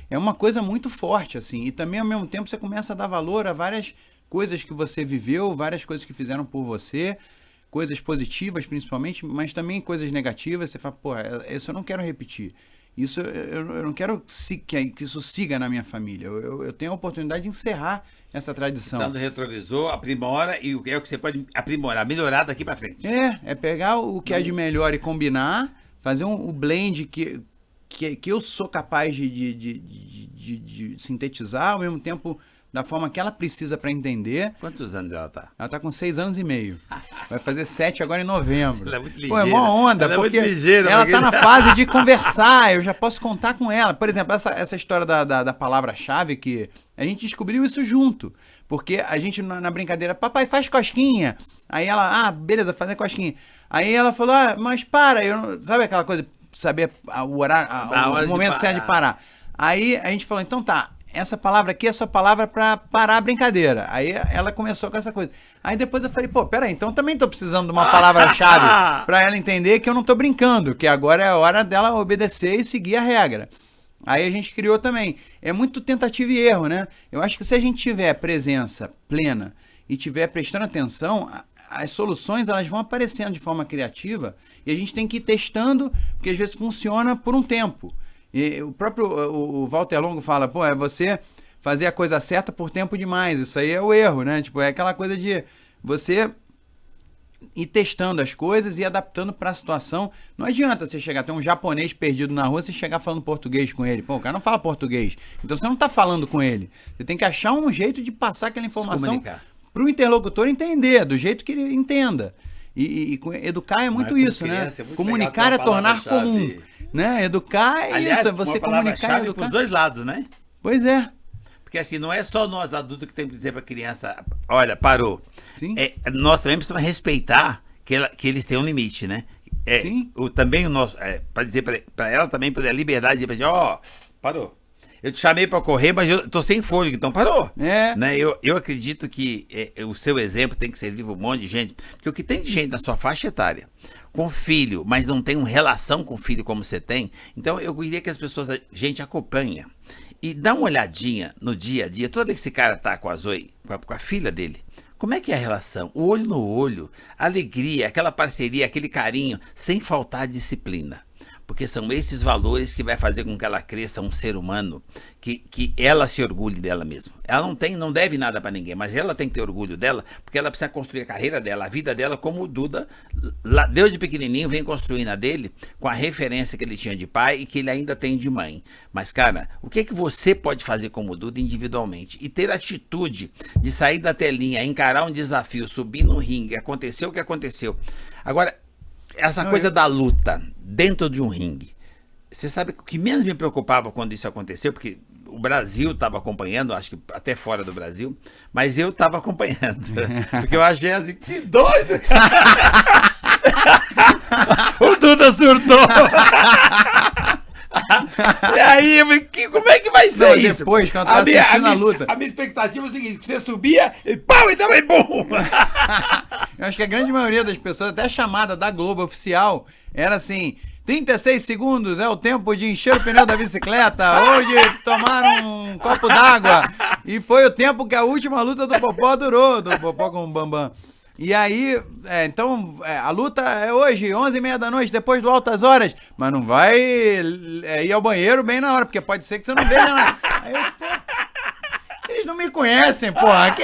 é uma coisa muito forte, assim. E também, ao mesmo tempo, você começa a dar valor a várias coisas que você viveu, várias coisas que fizeram por você, coisas positivas principalmente, mas também coisas negativas. Você fala, pô, isso eu não quero repetir. Isso eu não quero que isso siga na minha família. Eu tenho a oportunidade de encerrar essa tradição. Tá no retrovisor, aprimora, e é o que você pode aprimorar, melhorar daqui para frente. É pegar o que é de melhor e combinar, fazer o blend que eu sou capaz de sintetizar, ao mesmo tempo da forma que ela precisa para entender. Quantos anos ela tá? Ela tá com 6 anos e meio. Vai fazer 7 agora em novembro. Ela é muito ligeira. Pô, é mó onda, ela porque é muito ligeira, ela tá na fase de conversar, eu já posso contar com ela. Por exemplo, essa história da palavra-chave, que a gente descobriu isso junto. Porque a gente, na brincadeira, papai, faz cosquinha. Aí ela, beleza, fazer cosquinha. Aí ela falou, mas para, sabe aquela coisa, saber o horário, o momento certo de parar. Aí a gente falou, então tá, essa palavra aqui é a sua palavra pra parar a brincadeira. Aí ela começou com essa coisa. Aí depois eu falei, pô, peraí, então eu também tô precisando de uma palavra-chave pra ela entender que eu não tô brincando, que agora é a hora dela obedecer e seguir a regra. Aí a gente criou também. É muito tentativa e erro, né? Eu acho que se a gente tiver presença plena e tiver prestando atenção, as soluções elas vão aparecendo de forma criativa e a gente tem que ir testando, porque às vezes funciona por um tempo. E o próprio o Walter Longo fala, pô, é você fazer a coisa certa por tempo demais. Isso aí é o erro, né? Tipo, é aquela coisa de você ir testando as coisas e adaptando para a situação. Não adianta você chegar, ter um japonês perdido na rua, você chegar falando português com ele. Pô, o cara não fala português. Então você não tá falando com ele. Você tem que achar um jeito de passar aquela informação para o interlocutor entender, do jeito que ele entenda. E educar é muito isso, né? É muito comunicar é tornar comum. Né? Educar é aliás, isso, é você comunicar e educar. Pros dois lados, né? Pois é. Porque assim, não é só nós adultos que temos que dizer pra criança, olha, parou. Sim. Nós também precisamos respeitar que eles têm um limite, né? Sim. Também o nosso, para dizer pra ela também, a liberdade de dizer, parou. Eu te chamei pra correr, mas eu tô sem fôlego, então parou. É. Né? Eu acredito que o seu exemplo tem que servir pra um monte de gente, porque o que tem de gente na sua faixa etária, com filho, mas não tem uma relação com o filho como você tem, então eu queria que as pessoas, a gente acompanha e dá uma olhadinha no dia a dia, toda vez que esse cara tá com a Zoe, com a filha dele, como é que é a relação? O olho no olho, a alegria, aquela parceria, aquele carinho, sem faltar disciplina. Porque são esses valores que vai fazer com que ela cresça um ser humano, que ela se orgulhe dela mesma. Ela não deve nada pra ninguém, mas ela tem que ter orgulho dela, porque ela precisa construir a carreira dela, a vida dela, como o Duda, desde pequenininho, vem construindo a dele, com a referência que ele tinha de pai e que ele ainda tem de mãe. Mas, cara, o que você pode fazer como Duda individualmente? E ter a atitude de sair da telinha, encarar um desafio, subir no ringue, aconteceu o que aconteceu. Agora, essa coisa da luta dentro de um ringue. Você sabe que o que menos me preocupava quando isso aconteceu, porque o Brasil estava acompanhando, acho que até fora do Brasil, mas eu estava acompanhando. Porque eu achei assim, que doido! O Duda surtou! E aí, como é que vai ser isso? Depois, quando eu tava assistindo a luta. A minha expectativa é o seguinte, que você subia e pau, e também bum! Eu acho que a grande maioria das pessoas, até a chamada da Globo oficial, era assim, 36 segundos é o tempo de encher o pneu da bicicleta, ou de tomar um copo d'água. E foi o tempo que a última luta do Popó durou, do Popó com o Bambam. E aí, a luta é hoje, 11h30 da noite, depois do Altas Horas. Mas não vai ir ao banheiro bem na hora, porque pode ser que você não veja nada. Aí eu, eles não me conhecem, porra.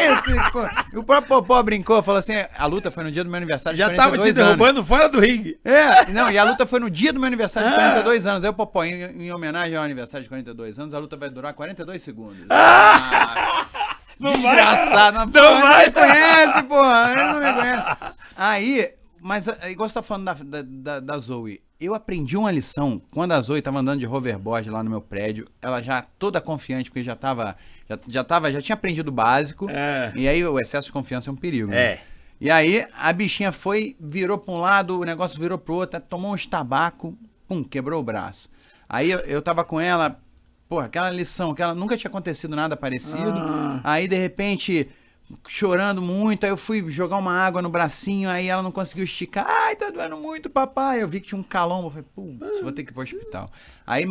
O próprio Popó brincou, falou assim, a luta foi no dia do meu aniversário de 42 anos. Já tava te derrubando fora do ringue. E a luta foi no dia do meu aniversário de 42 anos. Aí o Popó, em homenagem ao aniversário de 42 anos, a luta vai durar 42 segundos. Desgraçado, não vai. Não me conhece, porra. Ele não me conhece. Aí, mas igual você tá falando da Zoe, eu aprendi uma lição quando a Zoe tava andando de hoverboard lá no meu prédio, ela já toda confiante, porque já tinha aprendido o básico, e aí o excesso de confiança é um perigo. Né? E aí a bichinha virou pra um lado, o negócio virou pro outro, tomou uns tabaco, pum, quebrou o braço. Aí eu tava com ela, porra, aquela lição, nunca tinha acontecido nada parecido, aí de repente, chorando muito, aí eu fui jogar uma água no bracinho, aí ela não conseguiu esticar, ai, tá doendo muito, papai, eu vi que tinha um calombo, eu falei, putz, vou ter que ir pro hospital. Aí,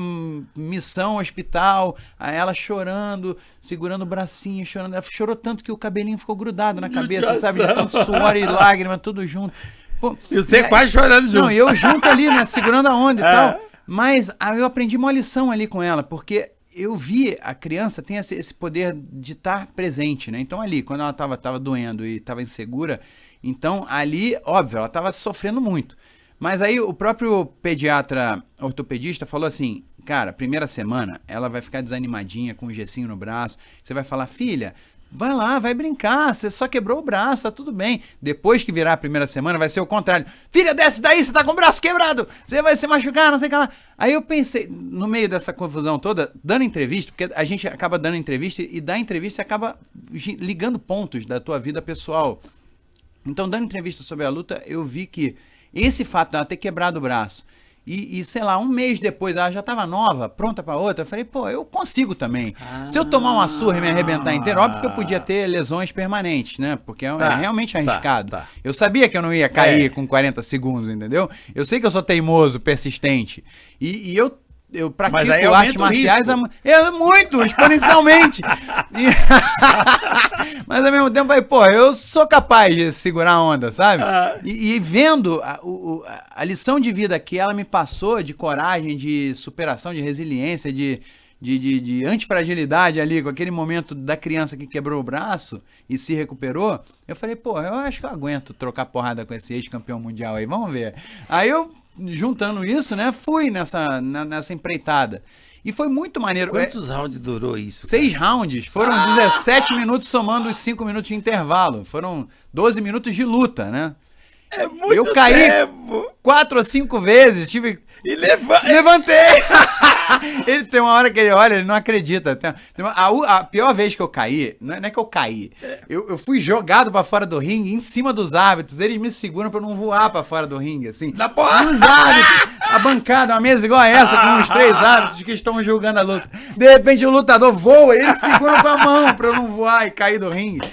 missão, hospital, aí ela chorando, segurando o bracinho, chorando, ela chorou tanto que o cabelinho ficou grudado na cabeça, sabe, de tanto suor e lágrima, tudo junto. Pô, e você quase chorando junto. Não, eu junto ali, né, segurando a onda e tal. Mas aí eu aprendi uma lição ali com ela, porque eu vi a criança tem esse poder de estar presente, né? Então ali, quando ela tava doendo e tava insegura, então ali, óbvio, ela tava sofrendo muito. Mas aí o próprio pediatra ortopedista falou assim, cara, primeira semana ela vai ficar desanimadinha com um gessinho no braço, você vai falar, filha, vai lá, vai brincar, você só quebrou o braço, tá tudo bem. Depois que virar a primeira semana, vai ser o contrário. Filha, desce daí, você tá com o braço quebrado, você vai se machucar, não sei o que lá. Aí eu pensei, no meio dessa confusão toda, dando entrevista, porque a gente acaba dando entrevista e da entrevista você acaba ligando pontos da tua vida pessoal. Então, dando entrevista sobre a luta, eu vi que esse fato dela ter quebrado o braço, e sei lá, um mês depois ela já tava nova, pronta pra outra, eu falei, pô, eu consigo também. Se eu tomar uma surra e me arrebentar inteiro, óbvio que eu podia ter lesões permanentes, né? Porque é realmente arriscado. Eu sabia que eu não ia cair com 40 segundos, entendeu? Eu sei que eu sou teimoso, persistente. E eu pratico artes marciais muito, exponencialmente. Mas ao mesmo tempo, pô, eu sou capaz de segurar a onda, sabe? E vendo a lição de vida que ela me passou, de coragem, de superação, de resiliência, de antifragilidade ali, com aquele momento da criança que quebrou o braço e se recuperou, eu falei, pô, eu acho que eu aguento trocar porrada com esse ex-campeão mundial aí, vamos ver. Aí eu, juntando isso, né, fui nessa empreitada. E foi muito maneiro. Quantos rounds durou isso? 6 rounds. Foram 17 minutos somando os 5 minutos de intervalo. Foram 12 minutos de luta, né? É muito Eu caí tempo. 4 ou 5 vezes, E levantei! Ele tem uma hora que ele olha, ele não acredita. A pior vez que eu caí, não é que eu caí. Eu fui jogado pra fora do ringue, em cima dos árbitros. Eles me seguram pra eu não voar pra fora do ringue, assim. Na porra! Os árbitros. a bancada, uma mesa igual a essa, com os 3 árbitros que estão julgando a luta. De repente o lutador voa, ele segura com a mão pra eu não voar e cair do ringue.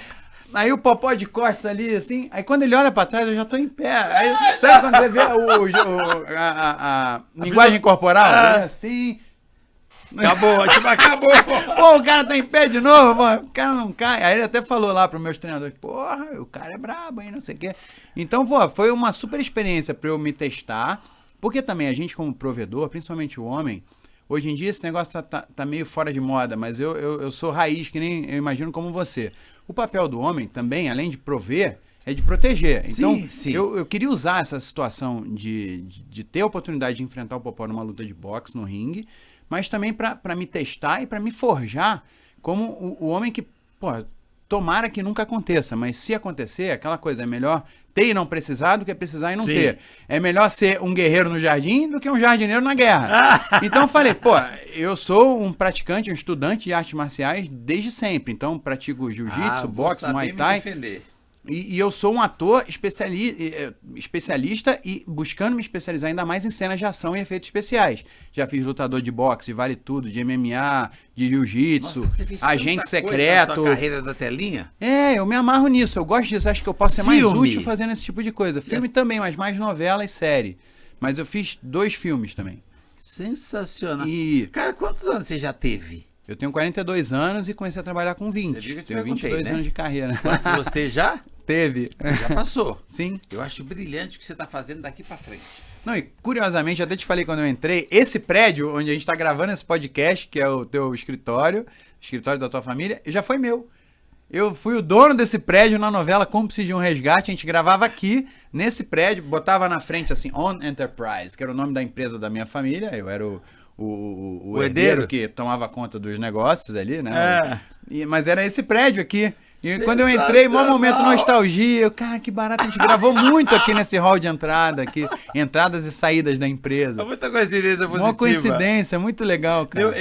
Aí o Popó de costas ali, assim, aí quando ele olha pra trás, eu já tô em pé. Aí, sabe quando você vê a linguagem corporal? É assim... Acabou, tipo, acabou. Pô, o cara tá em pé de novo, pô, o cara não cai. Aí ele até falou lá pros meus treinadores, porra, o cara é brabo, hein, não sei o quê. Então, pô, foi uma super experiência pra eu me testar, porque também a gente como provedor, principalmente o homem, hoje em dia esse negócio tá meio fora de moda, mas eu sou raiz, que nem eu imagino como você. O papel do homem também, além de prover, é de proteger. Então, sim. Eu queria usar essa situação de ter a oportunidade de enfrentar o Popó numa luta de boxe no ringue, mas também para me testar e para me forjar como o homem que, pô, tomara que nunca aconteça, mas se acontecer, aquela coisa, é melhor ter e não precisar do que precisar e não ter. É melhor ser um guerreiro no jardim do que um jardineiro na guerra. Então eu falei, pô, eu sou um praticante, um estudante de artes marciais desde sempre, então pratico jiu-jitsu, boxe, muay thai. E eu sou um ator especialista e buscando me especializar ainda mais em cenas de ação e efeitos especiais. Já fiz lutador de boxe, vale tudo, de MMA, de jiu-jitsu, agente secreto. Sua carreira da telinha? É, eu me amarro nisso, eu gosto disso, acho que eu posso ser mais útil fazendo esse tipo de coisa. Filme também, mas mais novela e série. Mas eu fiz 2 filmes também. Sensacional. Cara, quantos anos você já teve? Eu tenho 42 anos e comecei a trabalhar com 20. Você viu que eu tenho 22 anos de carreira. Quantos você já? Teve. Já passou. Sim. Eu acho brilhante o que você está fazendo daqui para frente. Não, e curiosamente, até te falei quando eu entrei, esse prédio onde a gente está gravando esse podcast, que é o teu escritório da tua família, já foi meu. Eu fui o dono desse prédio na novela Cúmplices de um Resgate, a gente gravava aqui, nesse prédio, botava na frente assim, On Enterprise, que era o nome da empresa da minha família, eu era o herdeiro que tomava conta dos negócios ali, né? Mas era esse prédio aqui. E quando eu entrei, maior momento de nostalgia, cara, que barato, a gente gravou muito aqui nesse hall de entrada, aqui, entradas e saídas da empresa. Muita coincidência positiva. Uma coincidência, muito legal, cara.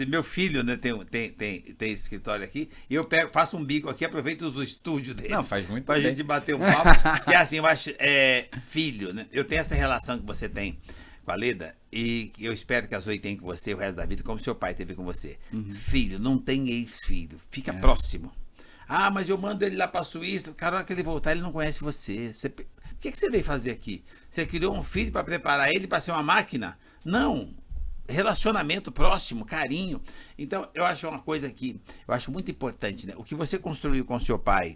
Meu filho, né, tem escritório aqui, e eu faço um bico aqui, aproveito os estúdios dele. Não, faz muito pra bem. Gente bater um papo, que assim, eu acho, filho, né, eu tenho essa relação que você tem com a Leda, e eu espero que a Zoe tenha com você o resto da vida, como seu pai teve com você. Filho, não tem ex-filho, fica próximo. Ah, mas eu mando ele lá pra Suíça, cara, na hora que ele voltar, ele não conhece você. O que você veio fazer aqui? Você criou um filho para preparar ele para ser uma máquina? Não. Relacionamento próximo, carinho. Então, eu acho uma coisa que eu acho muito importante, né? O que você construiu com seu pai,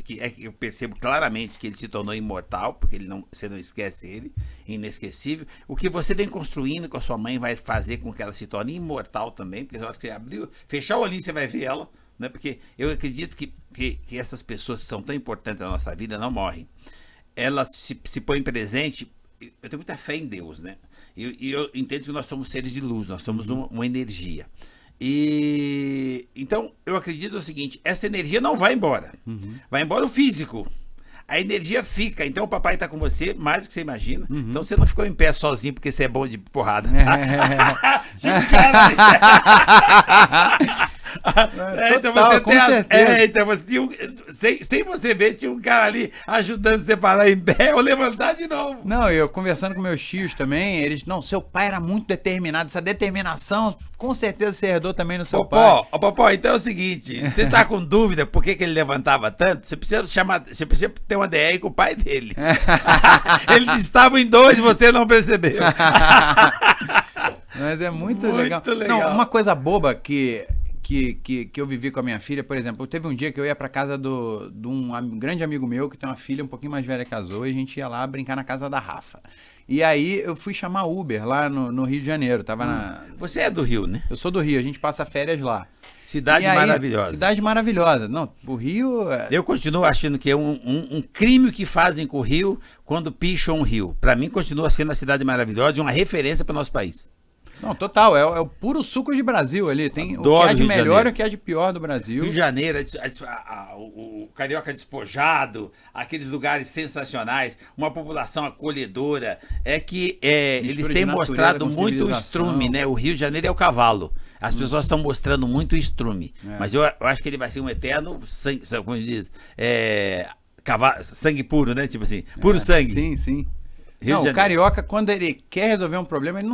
que eu percebo claramente que ele se tornou imortal, porque você não esquece ele, inesquecível. O que você vem construindo com a sua mãe vai fazer com que ela se torne imortal também, porque na hora que você fechar o olhinho, você vai ver ela, né? Porque eu acredito que essas pessoas que são tão importantes na nossa vida não morrem. Elas se põem presente. Eu tenho muita fé em Deus, né? E eu entendo que nós somos seres de luz, nós somos uma energia. E então eu acredito o seguinte: essa energia não vai embora, vai embora o físico, a energia fica. Então o papai tá com você mais do que você imagina. Então você não ficou em pé sozinho porque você é bom de porrada. Então você com certeza. Então você tinha sem você ver, tinha um cara ali ajudando você a parar em pé ou levantar de novo. Não, eu conversando com meus tios também, eles, não, seu pai era muito determinado, essa determinação, com certeza você herdou também no seu pai. Popó, então é o seguinte, você tá com dúvida por que ele levantava tanto, você precisa ter uma DR com o pai dele. Eles estavam em 2 e você não percebeu. Mas é muito legal. Não, uma coisa boba que eu vivi com a minha filha, por exemplo, teve um dia que eu ia pra casa de um grande amigo meu que tem uma filha um pouquinho mais velha que a Zoe, e a gente ia lá brincar na casa da Rafa. E aí eu fui chamar Uber lá no Rio de Janeiro. Você é do Rio, né? Eu sou do Rio, a gente passa férias lá. Cidade maravilhosa. Cidade maravilhosa. Não, o Rio... Eu continuo achando que é um crime que fazem com o Rio quando picham o Rio. Pra mim continua sendo uma cidade maravilhosa e uma referência para o nosso país. Não, total, é o puro suco de Brasil ali, tem o que há de melhor e o que há de pior do Brasil. Rio de Janeiro, o carioca despojado, aqueles lugares sensacionais, uma população acolhedora, eles têm mostrado muito o estrume, né? O Rio de Janeiro é o cavalo, as pessoas estão mostrando muito o estrume, mas eu acho que ele vai ser um eterno sangue, como diz, sangue puro, né? Tipo assim, puro sangue. Sim, sim. Rio de Janeiro. O carioca, quando ele quer resolver um problema, ele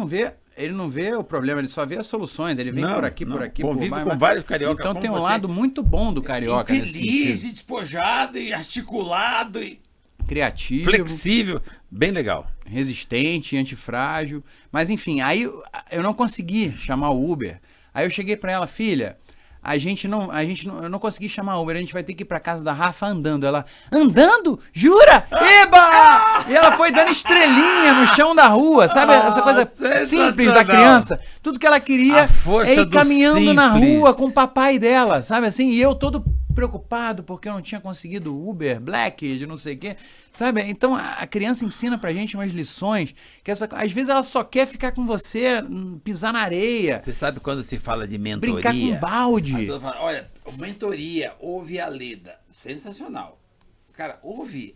não vê o problema, ele só vê as soluções. Ele vem por aqui. Convive com vários cariocas. Então tem um lado muito bom do carioca. Infeliz, e despojado, e articulado, e criativo. Flexível. Bem legal. Resistente, antifrágil. Mas enfim, aí eu não consegui chamar o Uber. Aí eu cheguei pra ela, filha, eu não consegui chamar o Uber, a gente vai ter que ir pra casa da Rafa andando. Ela, andando? Jura? Eba! E ela foi dando estrelinha no chão da rua, sabe? Essa coisa simples da criança. Tudo que ela queria é ir caminhando na rua com o papai dela, sabe assim? E eu todo preocupado porque eu não tinha conseguido Uber, Black, de não sei o quê, sabe? Então a criança ensina pra gente umas lições que às vezes ela só quer ficar com você, pisar na areia. Você sabe quando se fala de mentoria? Brincar com balde. Fala, olha, mentoria, ouve a Leda. Sensacional. Cara, ouve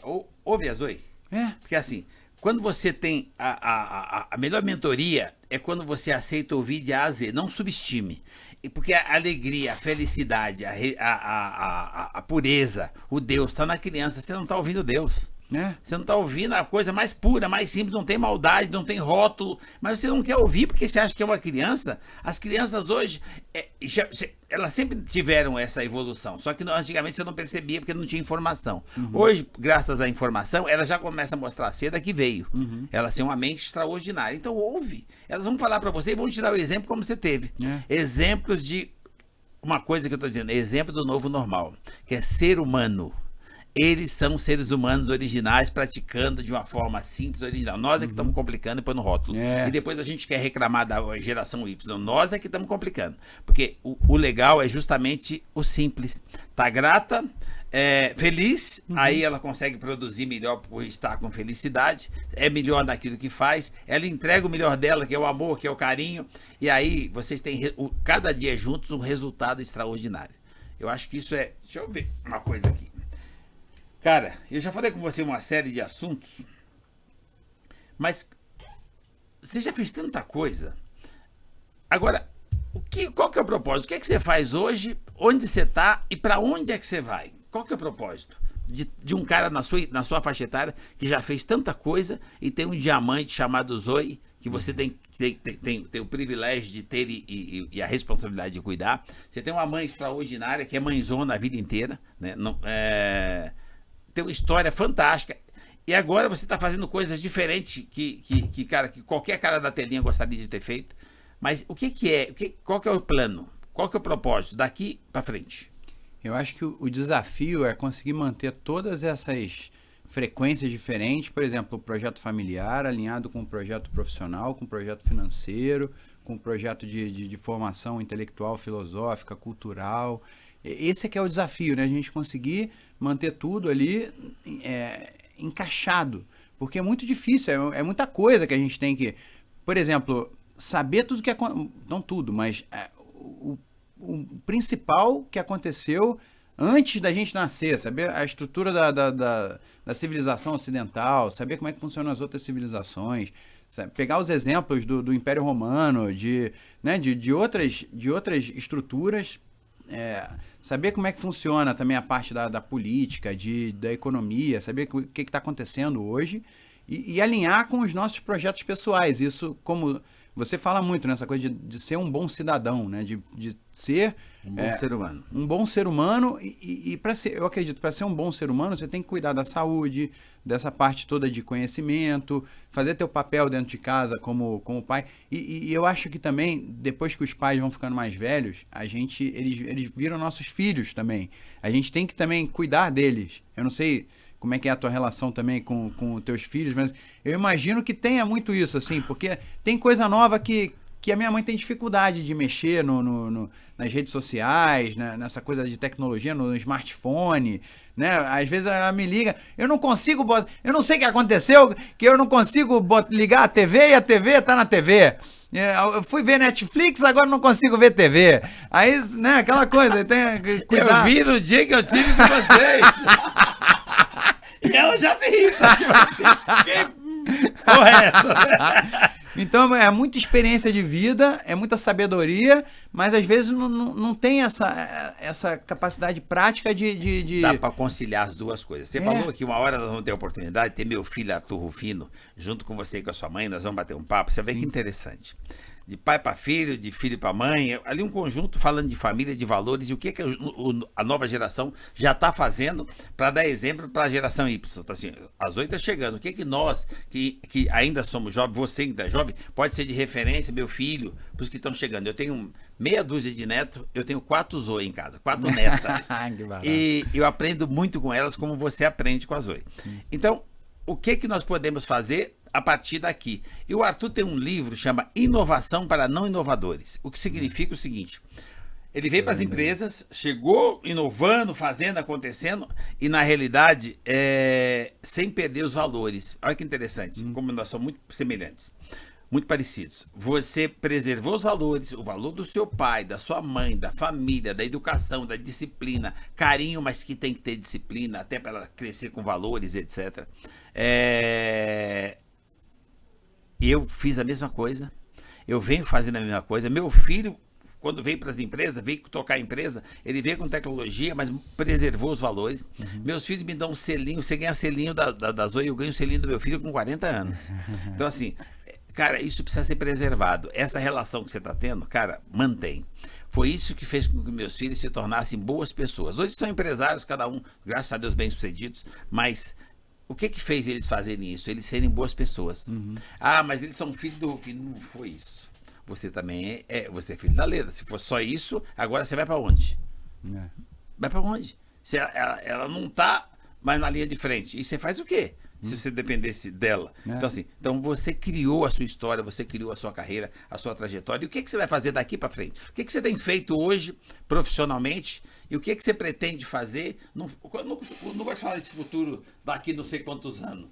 a Zoe. Porque assim, quando você tem a melhor mentoria é quando você aceita ouvir de A a Z, não subestime. Porque a alegria, a felicidade, a pureza, o Deus está na criança. Você não está ouvindo Deus. Você não está ouvindo a coisa mais pura, mais simples, não tem maldade, não tem rótulo. Mas você não quer ouvir porque você acha que é uma criança. As crianças hoje, elas sempre tiveram essa evolução. Só que antigamente você não percebia porque não tinha informação. Hoje, graças à informação, ela já começa a mostrar cedo que veio. Elas têm uma mente extraordinária. Então ouve. Elas vão falar para você e vão te dar o exemplo como você teve. Exemplos de uma coisa que eu estou dizendo, exemplo do novo normal, que é ser humano. Eles são seres humanos originais, praticando de uma forma simples, original. Nós é que estamos complicando e põe no rótulo. E depois a gente quer reclamar da geração Y. Nós é que estamos complicando. Porque o legal é justamente o simples. Tá grata, feliz, aí ela consegue produzir melhor por estar com felicidade, é melhor naquilo que faz, ela entrega o melhor dela, que é o amor, que é o carinho, e aí vocês têm cada dia juntos um resultado extraordinário. Eu acho que isso é... Deixa eu ver uma coisa aqui. Cara, eu já falei com você uma série de assuntos, mas você já fez tanta coisa. Agora, qual que é o propósito? O que é que você faz hoje? Onde você está e para onde é que você vai? Qual que é o propósito de um cara na sua faixa etária que já fez tanta coisa e tem um diamante chamado Zoe, que você tem o privilégio de ter e a responsabilidade de cuidar. Você tem uma mãe extraordinária que é mãezona a vida inteira, né? Tem uma história fantástica. E agora você está fazendo coisas diferentes que qualquer cara da telinha gostaria de ter feito. Mas qual que é o plano? Qual que é o propósito daqui para frente? Eu acho que o desafio é conseguir manter todas essas frequências diferentes. Por exemplo, o projeto familiar alinhado com o projeto profissional, com o projeto financeiro, com o projeto de formação intelectual, filosófica, cultural. Esse é que é o desafio, né? A gente conseguir manter tudo ali encaixado, porque é muito difícil, é muita coisa que a gente tem que, por exemplo, saber tudo que aconteceu, não tudo, mas o principal que aconteceu antes da gente nascer, saber a estrutura da civilização ocidental, saber como é que funcionam as outras civilizações, sabe? Pegar os exemplos do Império Romano, de outras estruturas, saber como é que funciona também a parte da política, da economia, saber o que está acontecendo hoje e alinhar com os nossos projetos pessoais. Isso, como você fala muito nessa coisa de ser um bom cidadão, né? De ser um bom ser humano. Um bom ser humano eu acredito, para ser um bom ser humano, você tem que cuidar da saúde, dessa parte toda de conhecimento, fazer teu papel dentro de casa como pai. E eu acho que também, depois que os pais vão ficando mais velhos, eles viram nossos filhos também. A gente tem que também cuidar deles. Eu não sei como é que é a tua relação também com os teus filhos, mas eu imagino que tenha muito isso, assim, porque tem coisa nova que a minha mãe tem dificuldade de mexer nas redes sociais, né, nessa coisa de tecnologia, no smartphone, né? Às vezes ela me liga, eu não sei o que aconteceu, que eu não consigo ligar a TV e a TV tá na TV. Eu fui ver Netflix, agora não consigo ver TV. Aí, né, aquela coisa, tem que cuidar. Eu vi no dia que eu tive com vocês. E ela já se irrita, tipo assim, que porra é essa? Então é muita experiência de vida, é muita sabedoria, mas às vezes não tem essa capacidade prática de... Dá para conciliar as duas coisas. Você falou que uma hora nós vamos ter a oportunidade de ter meu filho Arthur Rufino, junto com você e com a sua mãe, nós vamos bater um papo. Você vê que interessante. De pai para filho, de filho para mãe, ali um conjunto falando de família, de valores, e o que a nova geração já está fazendo para dar exemplo para a geração Y. Então, assim, a Zoe está chegando, o que nós, que ainda somos jovens, você que ainda é jovem, pode ser de referência, meu filho, para os que estão chegando. Eu tenho meia dúzia de netos, eu tenho 4 Zoe em casa, 4 netas. E eu aprendo muito com elas, como você aprende com a Zoe. Então, o que nós podemos fazer a partir daqui? E o Arthur tem um livro que chama Inovação para Não Inovadores, o que significa o seguinte: ele veio para as empresas, chegou inovando, fazendo, acontecendo, e na realidade, sem perder os valores. Olha que interessante, como nós somos muito semelhantes, muito parecidos. Você preservou os valores, o valor do seu pai, da sua mãe, da família, da educação, da disciplina, carinho, mas que tem que ter disciplina, até para ela crescer com valores, etc. Eu fiz a mesma coisa, eu venho fazendo a mesma coisa. Meu filho, quando veio para as empresas, veio tocar a empresa, ele veio com tecnologia, mas preservou os valores. Meus filhos me dão um selinho, você ganha selinho da Zoe, eu ganho o selinho do meu filho com 40 anos. Então, assim, cara, isso precisa ser preservado. Essa relação que você está tendo, cara, mantém. Foi isso que fez com que meus filhos se tornassem boas pessoas. Hoje são empresários, cada um, graças a Deus, bem-sucedidos, mas... o que fez eles fazerem isso? Eles serem boas pessoas. Ah, mas eles são filhos do Rufino. Não foi isso. Você também você é filho da Leda. Se for só isso, agora você vai para onde? Vai para onde? Ela não tá mais na linha de frente. E você faz o quê? Se você dependesse dela. Então, assim, você criou a sua história, você criou a sua carreira, a sua trajetória. E o que você vai fazer daqui para frente? O que você tem feito hoje, profissionalmente? E o que você pretende fazer? Não vai falar desse futuro daqui não sei quantos anos.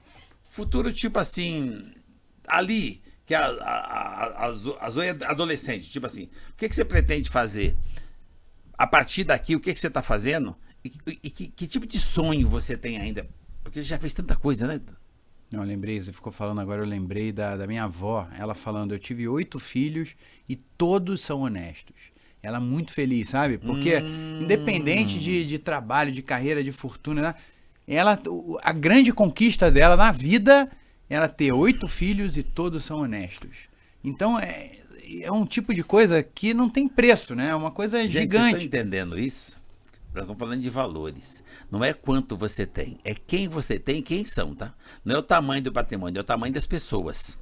Futuro tipo assim, ali, que a Zoe é adolescente, tipo assim. O que você pretende fazer? A partir daqui, o que você está fazendo? E que tipo de sonho você tem ainda? Porque você já fez tanta coisa, né? Não, eu lembrei, você ficou falando agora, eu lembrei da minha avó, ela falando, eu tive 8 filhos e todos são honestos. Ela muito feliz, sabe? Porque independente de trabalho, de carreira, de fortuna, a grande conquista dela na vida era ter 8 filhos e todos são honestos. Então é um tipo de coisa que não tem preço, né? É uma coisa gigante. Vocês estão entendendo isso? Nós estamos falando de valores. Não é quanto você tem, é quem você tem e quem são, tá? Não é o tamanho do patrimônio, é o tamanho das pessoas.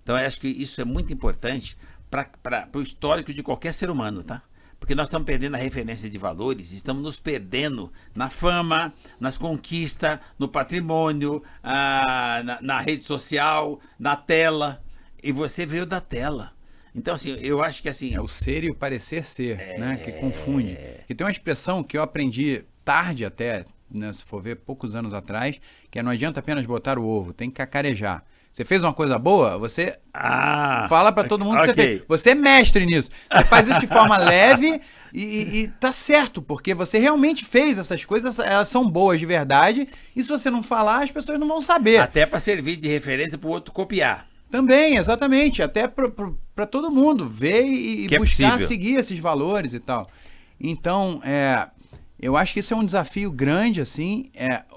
Então eu acho que isso é muito importante para o histórico de qualquer ser humano, tá? Porque nós estamos perdendo a referência de valores, estamos nos perdendo na fama, nas conquistas, no patrimônio, na rede social, na tela. E você veio da tela. Então, assim, eu acho que assim... é o ser e o parecer ser, né? Que confunde. E tem uma expressão que eu aprendi tarde até, né, se for ver, poucos anos atrás, que não adianta apenas botar o ovo, tem que cacarejar. Você fez uma coisa boa, você fala pra todo mundo que você fez. Você é mestre nisso. Você faz isso de forma leve e tá certo, porque você realmente fez essas coisas, elas são boas de verdade, e se você não falar, as pessoas não vão saber. Até para servir de referência pro outro copiar. Também, exatamente. Até pra todo mundo ver e buscar seguir esses valores e tal. Então, eu acho que isso é um desafio grande, assim.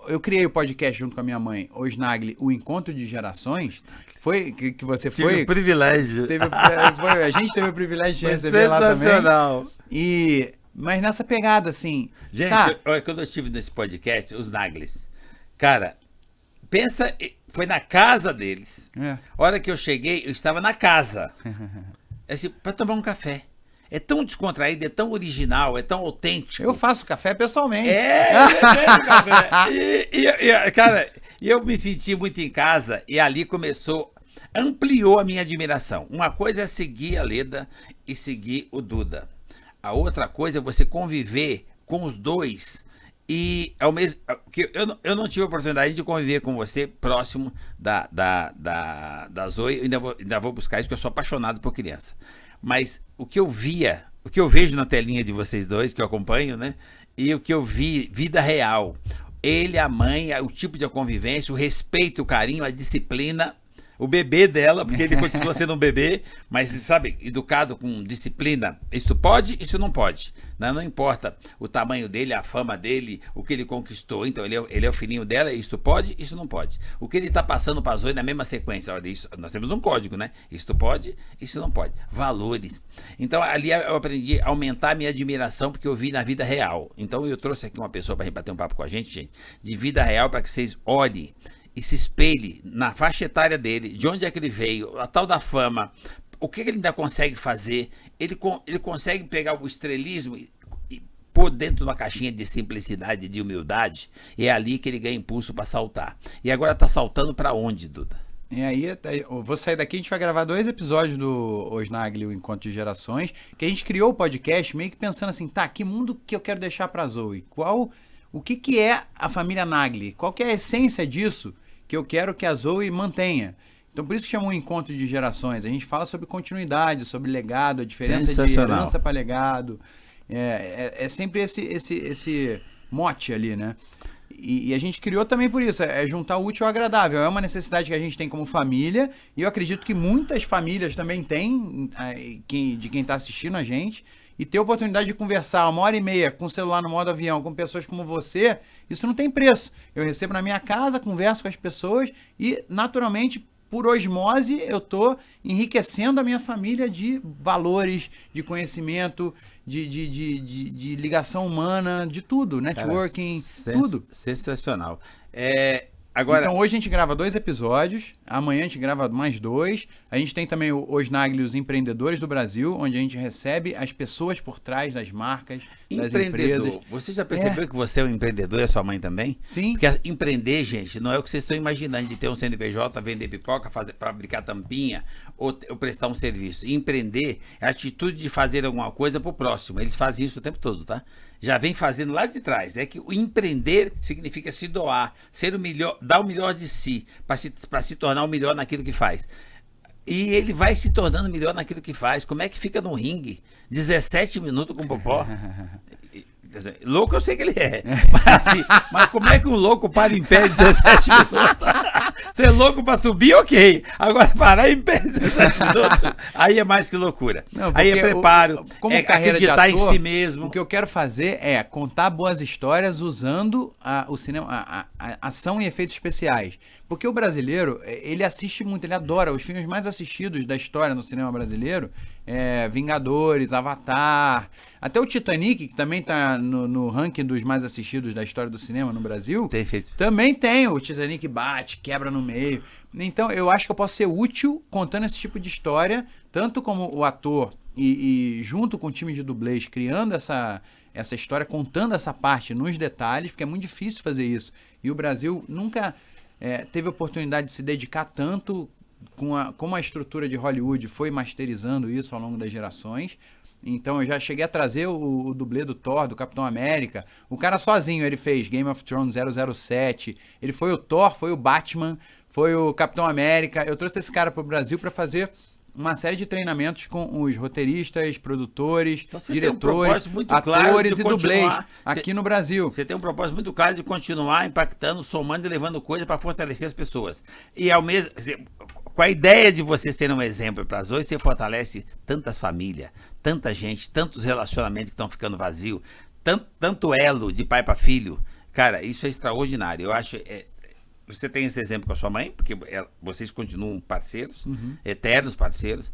Eu criei o podcast junto com a minha mãe, o Snagli, o Encontro de Gerações. Foi que você foi... Tive o privilégio. A gente teve o privilégio de receber lá também. Sensacional. Mas nessa pegada, assim... Gente, quando eu estive nesse podcast, os Naglis, cara, pensa... Foi na casa deles. A hora que eu cheguei, eu estava na casa. Assim, para tomar um café. É tão descontraído, é tão original, é tão autêntico. Eu faço café pessoalmente. Café. Cara, eu me senti muito em casa e ali ampliou a minha admiração. Uma coisa é seguir a Leda e seguir o Duda. A outra coisa é você conviver com os dois. E ao mesmo que eu não tive a oportunidade de conviver com você próximo da Zoe. Eu ainda vou buscar isso, porque eu sou apaixonado por criança. Mas o que eu vejo na telinha de vocês dois, que eu acompanho, né? E o que eu vi, vida real. Ele, a mãe, o tipo de convivência, o respeito, o carinho, a disciplina. o bebê dela, porque ele continua sendo um bebê, mas, sabe, educado com disciplina. Isso pode, isso não pode. Não importa o tamanho dele, a fama dele, o que ele conquistou. Então, ele é o filhinho dela, isso pode, isso não pode. O que ele está passando para a Zoe na mesma sequência. Olha, isso, nós temos um código, né? Isso pode, isso não pode. Valores. Então, ali eu aprendi a aumentar a minha admiração, porque eu vi na vida real. Então, eu trouxe aqui uma pessoa para bater um papo com a gente, de vida real, para que vocês olhem e se espelhe na faixa etária dele, de onde é que ele veio, a tal da fama, o que ele ainda consegue fazer. Ele consegue pegar o estrelismo e pôr dentro de uma caixinha de simplicidade, de humildade, e é ali que ele ganha impulso para saltar. E agora tá saltando para onde, Duda? E aí, eu vou sair daqui, a gente vai gravar 2 episódios do Osnagli, o Encontro de Gerações, que a gente criou o podcast meio que pensando assim, tá, que mundo que eu quero deixar pra Zoe? O que é a família Nagli? Qual que é a essência disso que eu quero que a Zoe mantenha? Então, por isso que chama um Encontro de Gerações. A gente fala sobre continuidade, sobre legado, a diferença de herança para legado. É sempre esse mote ali, né? E a gente criou também por isso, é juntar o útil ao agradável. É uma necessidade que a gente tem como família, e eu acredito que muitas famílias também têm, de quem está assistindo a gente, e ter a oportunidade de conversar 1h30 com o celular no modo avião, com pessoas como você, isso não tem preço. Eu recebo na minha casa, converso com as pessoas e, naturalmente, por osmose, eu estou enriquecendo a minha família de valores, de conhecimento, de ligação humana, de tudo, networking, tudo. Sensacional. Agora... Então hoje a gente grava 2 episódios, amanhã a gente grava mais 2. A gente tem também os Nagli, os empreendedores do Brasil, onde a gente recebe as pessoas por trás das marcas, das empresas. Você já percebeu que você é um empreendedor e a sua mãe também? Sim. Porque empreender, gente, não é o que vocês estão imaginando de ter um CNPJ, vender pipoca, fabricar tampinha ou prestar um serviço. Empreender é a atitude de fazer alguma coisa pro próximo. Eles fazem isso o tempo todo, tá? Já vem fazendo lá de trás. É que o empreender significa se doar, ser o melhor, dar o melhor de si, para se tornar o melhor naquilo que faz. E ele vai se tornando melhor naquilo que faz. Como é que fica no ringue? 17 minutos com o Popó? Louco eu sei que ele é. Mas como é que um louco para em pé 17 minutos? Ser louco para subir, ok. Agora parar em pé 17 minutos, aí é mais que loucura. Não, aí é preparo, como carreira acreditar de ator, em si mesmo. O que eu quero fazer é contar boas histórias usando o cinema, a ação e efeitos especiais. Porque o brasileiro, ele assiste muito, ele adora. Os filmes mais assistidos da história no cinema brasileiro Vingadores, Avatar, até o Titanic, que também tá no ranking dos mais assistidos da história do cinema no Brasil, também tem. O Titanic bate, quebra no meio. Então eu acho que eu posso ser útil contando esse tipo de história, tanto como o ator e junto com o time de dublês, criando essa história, contando essa parte nos detalhes, porque é muito difícil fazer isso. E o Brasil nunca teve oportunidade de se dedicar tanto como a estrutura de Hollywood foi masterizando isso ao longo das gerações. Então eu já cheguei a trazer o dublê do Thor, do Capitão América. O cara sozinho, ele fez Game of Thrones 007, ele foi o Thor, foi o Batman, foi o Capitão América. Eu trouxe esse cara para o Brasil para fazer uma série de treinamentos com os roteiristas, produtores, então, diretores, atores e dublês aqui no Brasil. Você tem um propósito muito claro de continuar impactando, somando e levando coisa para fortalecer as pessoas. E ao mesmo... Com a ideia de você ser um exemplo para as outras, você fortalece tantas famílias, tanta gente, tantos relacionamentos que estão ficando vazios, tanto elo de pai para filho. Cara, isso é extraordinário. Eu acho... Você tem esse exemplo com a sua mãe, porque vocês continuam parceiros, eternos parceiros.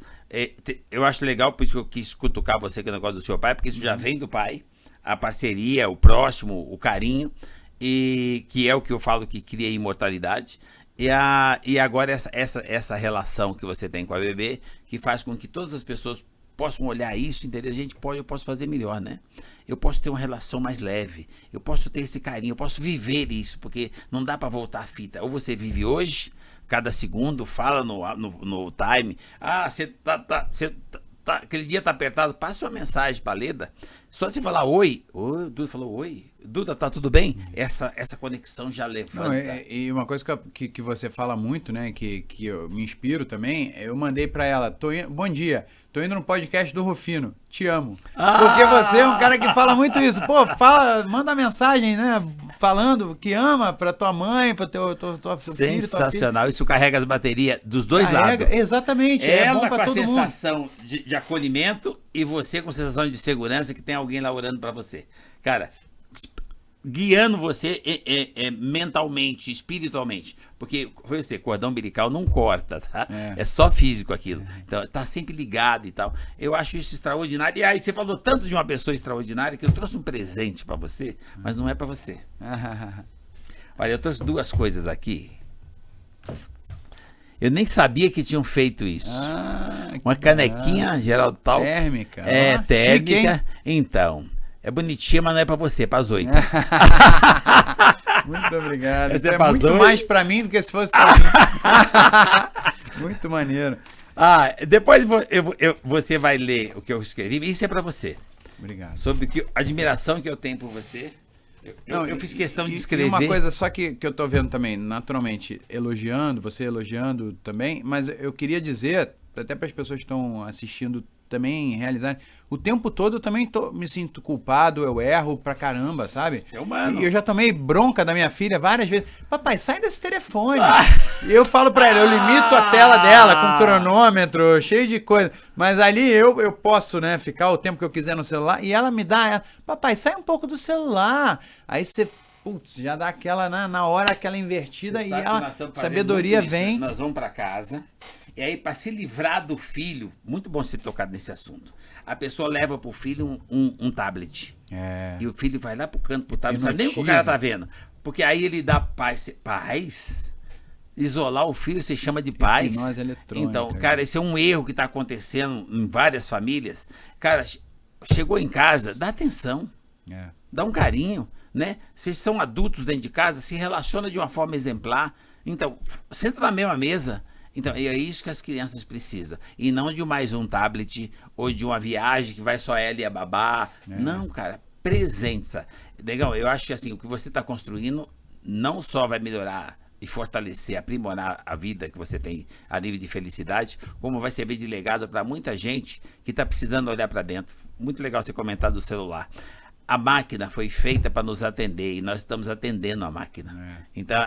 Eu acho legal, por isso que eu quis cutucar você com o negócio do seu pai, porque isso já vem do pai, a parceria, o próximo, o carinho, e que é o que eu falo que cria imortalidade. E agora essa relação que você tem com a bebê, que faz com que todas as pessoas possam olhar isso, entender, eu posso fazer melhor, né? Eu posso ter uma relação mais leve, eu posso ter esse carinho, eu posso viver isso, porque não dá para voltar a fita. Ou você vive hoje, cada segundo, fala no time, você aquele dia tá apertado, passa uma mensagem para Leda, Só de você falar oi, o Duda falou oi, Duda, tá tudo bem? Essa conexão já levanta. Não, e uma coisa que você fala muito, né, que eu me inspiro também, eu mandei pra ela, bom dia, tô indo no podcast do Rufino, te amo. Porque você é um cara que fala muito isso. Pô, manda mensagem, né, falando que ama pra tua mãe, pra teu filho, sensacional, isso carrega as baterias dos dois lados. Exatamente, é bom pra com a todo mundo. sensação de acolhimento e você com a sensação de segurança que tem alguém lá orando pra você. Cara, guiando você mentalmente, espiritualmente. Porque, você, cordão umbilical não corta, tá? É só físico aquilo. Então, tá sempre ligado e tal. Eu acho isso extraordinário. E aí, você falou tanto de uma pessoa extraordinária que eu trouxe um presente pra você, mas não é pra você. Olha, eu trouxe duas coisas aqui. Eu nem sabia que tinham feito isso. Uma canequinha Geraldo Tal. Térmica. Térmica. Então, é bonitinha, mas não é pra você, é pras 8. Muito obrigado. Essa é muito mais pra mim do que se fosse pra mim. Muito maneiro. Depois você vai ler o que eu escrevi. Isso é pra você. Obrigado. Sobre a admiração que eu tenho por você. Eu fiz questão de escrever. E uma coisa só que eu tô vendo também, naturalmente, você elogiando também, mas eu queria dizer, até para as pessoas que estão assistindo também realizarem, o tempo todo eu também me sinto culpado, eu erro pra caramba, sabe? Você é humano. E eu já tomei bronca da minha filha várias vezes. Papai, sai desse telefone. E eu falo pra ela, eu limito a tela dela com cronômetro, cheio de coisa. Mas ali eu posso, né, ficar o tempo que eu quiser no celular e ela me dá, papai, sai um pouco do celular. Aí você, já dá aquela, na hora, aquela invertida e ela, sabedoria vem. Nós vamos pra casa. E aí, para se livrar do filho, muito bom você ter tocado nesse assunto. A pessoa leva pro filho um tablet. E o filho vai lá pro canto pro tablet, não sabe nem o que o cara tá vendo. Porque aí ele dá paz. Isolar o filho se chama de paz. Então, cara, esse é um erro que tá acontecendo em várias famílias. Cara, chegou em casa, dá atenção. Dá um carinho, né? Vocês são adultos dentro de casa, se relaciona de uma forma exemplar. Então, senta na mesma mesa. Então, é isso que as crianças precisam. E não de mais um tablet ou de uma viagem que vai só ela e a babá. Não, cara, presente. Sabe? Legal, eu acho que assim, o que você está construindo não só vai melhorar e fortalecer, aprimorar a vida que você tem a nível de felicidade, como vai servir de legado para muita gente que está precisando olhar para dentro. Muito legal você comentar do celular. A máquina foi feita para nos atender e nós estamos atendendo a máquina. Então,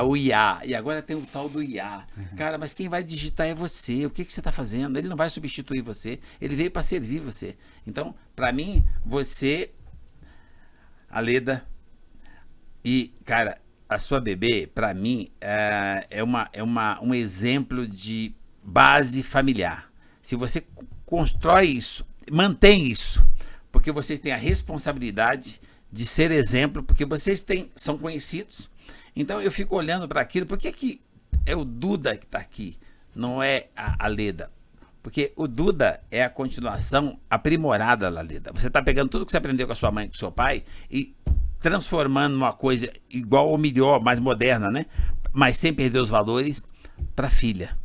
o IA. E agora tem o tal do IA. Cara, mas quem vai digitar é você. O que você está fazendo? Ele não vai substituir você. Ele veio para servir você. Então, para mim, você, Aleda, e, cara, a sua bebê, para mim, é um exemplo de base familiar. Se você constrói isso, mantém isso, porque vocês têm a responsabilidade de ser exemplo, porque vocês são conhecidos. Então eu fico olhando para aquilo. Por que é o Duda que está aqui, não é a Leda? Porque o Duda é a continuação aprimorada da Leda. Você está pegando tudo que você aprendeu com a sua mãe e com o seu pai e transformando numa coisa igual ou melhor, mais moderna, né? Mas sem perder os valores para a filha.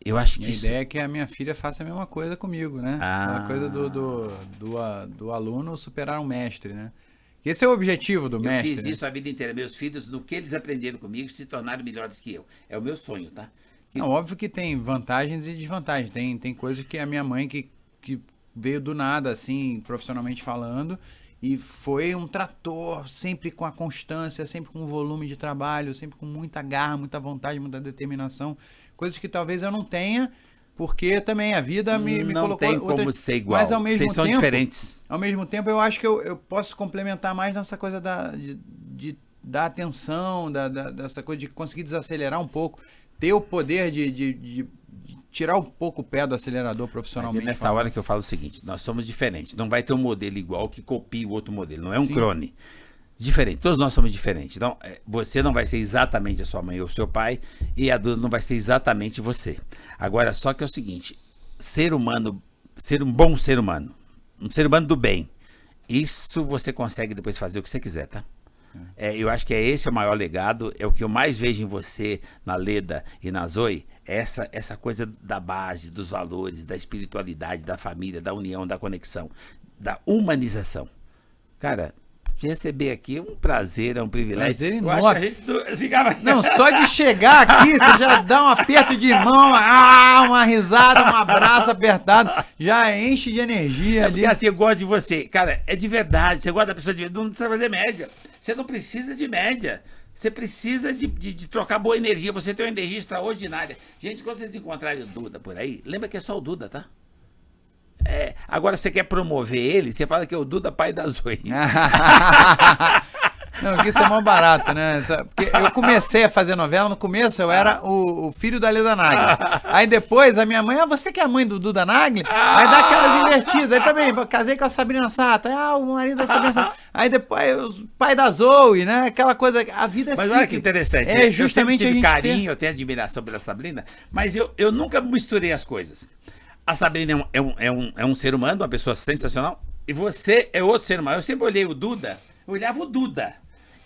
Eu acho que a ideia é que a minha filha faça a mesma coisa comigo, né? A coisa do aluno superar um mestre, né? Esse é o objetivo do mestre. Eu fiz isso a vida inteira. Meus filhos, no que eles aprenderam comigo, se tornaram melhores que eu. É o meu sonho, tá? Não, óbvio que tem vantagens e desvantagens. Tem coisas que a minha mãe que veio do nada, assim, profissionalmente falando, e foi um trator, sempre com a constância, sempre com um volume de trabalho, sempre com muita garra, muita vontade, muita determinação. Coisas que talvez eu não tenha, porque também a vida me colocou... Não tem como ser igual. Mas ao mesmo Vocês são tempo, diferentes. Ao mesmo tempo, eu acho que eu posso complementar mais nessa coisa de dar atenção, dessa coisa de conseguir desacelerar um pouco, ter o poder de tirar um pouco o pé do acelerador profissionalmente. Mas é nessa hora que eu falo o seguinte, nós somos diferentes. Não vai ter um modelo igual que copie o outro modelo. Não é um clone. Diferente, todos nós somos diferentes. Então, você não vai ser exatamente a sua mãe ou o seu pai, e a Duda não vai ser exatamente você. Agora, só que é o seguinte, ser humano, ser um bom ser humano, um ser humano do bem, isso você consegue depois fazer o que você quiser, tá? Eu acho que esse é o maior legado, é o que eu mais vejo em você, na Leda e na Zoe, essa coisa da base, dos valores, da espiritualidade, da família, da união, da conexão, da humanização. Cara, te receber aqui é um prazer, é um privilégio. Prazer Eu enorme. acho que a gente ficava... Não, só de chegar aqui, você já dá um aperto de mão, uma risada, um abraço apertado, já enche de energia ali. Porque assim, eu gosto de você. Cara, é de verdade. Você gosta da pessoa de verdade. Não precisa fazer média. Você não precisa de média. Você precisa de trocar boa energia. Você tem uma energia extraordinária. Gente, quando vocês encontrarem o Duda por aí, lembra que é só o Duda, tá? Agora você quer promover ele, você fala que é o Duda pai da Zoe. Não, isso é mó barato, né? Porque eu comecei a fazer novela, no começo eu era o filho da Leda Nagli. Aí depois a minha mãe, você que é a mãe do Duda Nagli? Aí dá aquelas invertidas. Aí também, casei com a Sabrina Sato. O marido da Sabrina Sato. Aí depois o pai da Zoe, né? Aquela coisa, a vida é Mas cíclica. olha que interessante. É justamente eu sempre tive a gente carinho, eu tenho admiração pela Sabrina, mas eu nunca misturei as coisas. A Sabrina é um ser humano, uma pessoa sensacional, e você é outro ser humano. Eu sempre olhei o Duda, eu olhava o Duda.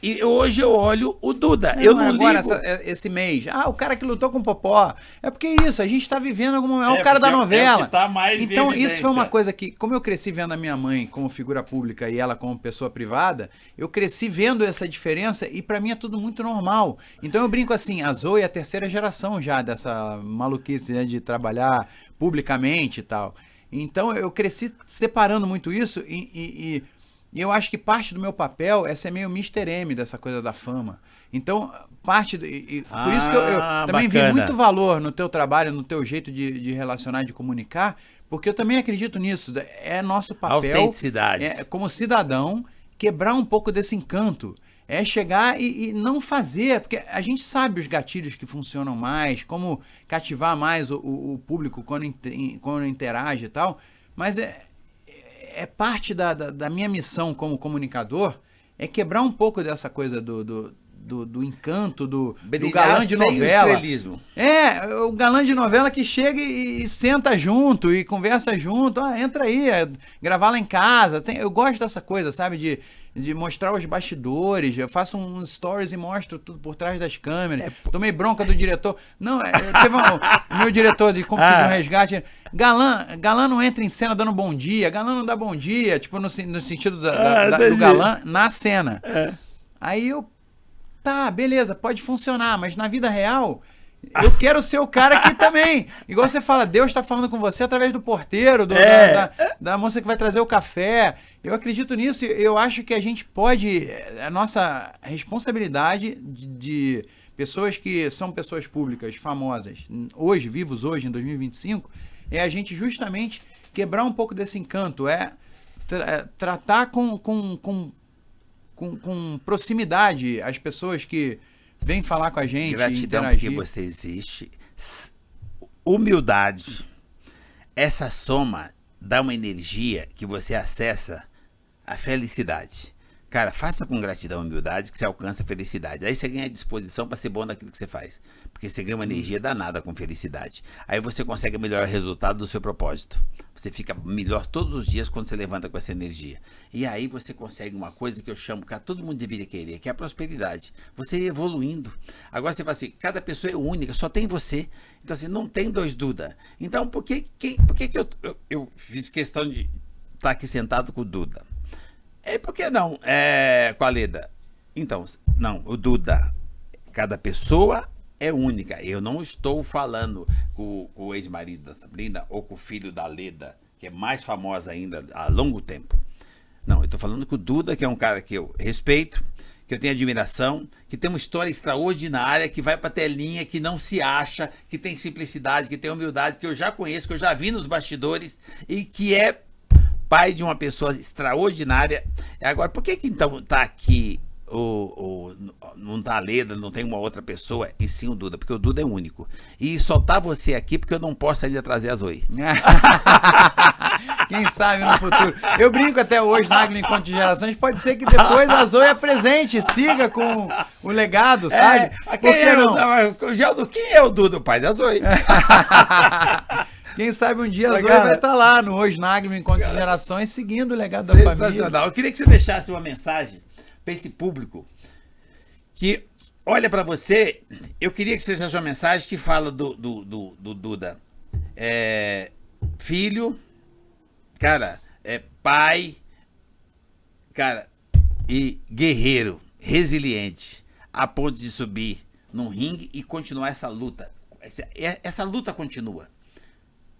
E hoje eu olho o Duda. Eu não agora, ligo. esse mês. O cara que lutou com o Popó. É porque é isso, a gente tá vivendo algum momento. É o cara da novela. Tá mais então, isso foi uma coisa que, como eu cresci vendo a minha mãe como figura pública e ela como pessoa privada, eu cresci vendo essa diferença e pra mim é tudo muito normal. Então eu brinco assim, a Zoe é a terceira geração já dessa maluquice, né, de trabalhar publicamente e tal. Então eu cresci separando muito isso e eu acho que parte do meu papel é ser meio Mr. M dessa coisa da fama. Então, por isso que eu também vi muito valor no teu trabalho, no teu jeito de relacionar, de comunicar, porque eu também acredito nisso. É nosso papel, autenticidade. Como cidadão, quebrar um pouco desse encanto. É chegar e não fazer, porque a gente sabe os gatilhos que funcionam mais, como cativar mais o público quando interage e tal, mas é parte da minha missão como comunicador, é quebrar um pouco dessa coisa do encanto, do galã de novela. O galã de novela que chega e senta junto e conversa junto. Entra aí, gravar lá em casa. Eu gosto dessa coisa, sabe? De mostrar os bastidores. Eu faço uns stories e mostro tudo por trás das câmeras. Tomei bronca do diretor. Não, teve o meu diretor de Como Fiz um Resgate. Galã não entra em cena dando bom dia. Galã não dá bom dia. Tipo, no sentido do galã na cena. Aí eu... Tá, beleza, pode funcionar, mas na vida real, eu quero ser o cara que também. Igual você fala, Deus tá falando com você através do porteiro, da moça que vai trazer o café. Eu acredito nisso, eu acho que a gente pode, a nossa responsabilidade de pessoas que são pessoas públicas, famosas, hoje, vivos hoje, em 2025, é a gente justamente quebrar um pouco desse encanto, tratar com proximidade as pessoas que vêm falar com a gente, gratidão interagir. Porque você existe. Humildade. Essa soma dá uma energia que você acessa a felicidade. Cara, faça com gratidão e humildade que você alcança a felicidade. Aí você ganha disposição para ser bom naquilo que você faz. Porque você ganha uma energia danada com felicidade. Aí você consegue melhorar o resultado do seu propósito. Você fica melhor todos os dias quando você levanta com essa energia. E aí você consegue uma coisa que eu chamo, que todo mundo deveria querer, que é a prosperidade. Você ir evoluindo. Agora você fala assim, cada pessoa é única, só tem você. Então assim, não tem dois Duda. Então por que eu fiz questão de estar aqui sentado com o Duda? Por que não? Com a Leda. Então, não, o Duda. Cada pessoa é única. Eu não estou falando com o ex-marido da Sabrina ou com o filho da Leda, que é mais famosa ainda há longo tempo. Não, eu estou falando com o Duda, que é um cara que eu respeito, que eu tenho admiração, que tem uma história extraordinária, que vai pra telinha, que não se acha, que tem simplicidade, que tem humildade, que eu já conheço, que eu já vi nos bastidores e que é pai de uma pessoa extraordinária. Agora, por que então tá aqui não tá a Leda, não tem uma outra pessoa, e sim o Duda? Porque o Duda é único. E só tá você aqui porque eu não posso ainda trazer a Zoe. Quem sabe no futuro. Eu brinco até hoje, Nagli Encontro de Gerações, pode ser que depois a Zoe apresente, siga com o legado, sabe? Quem é o Duda, o pai da Zoe? Quem sabe um dia a Zoe vai estar lá no Hoje Nagli, no Encontro de Gerações, seguindo o legado da família. Eu queria que você deixasse uma mensagem para esse público que olha para você. Eu queria que você deixasse uma mensagem que fala do Duda. Filho, cara, pai, cara, e guerreiro, resiliente, a ponto de subir num ringue e continuar essa luta. Essa luta continua.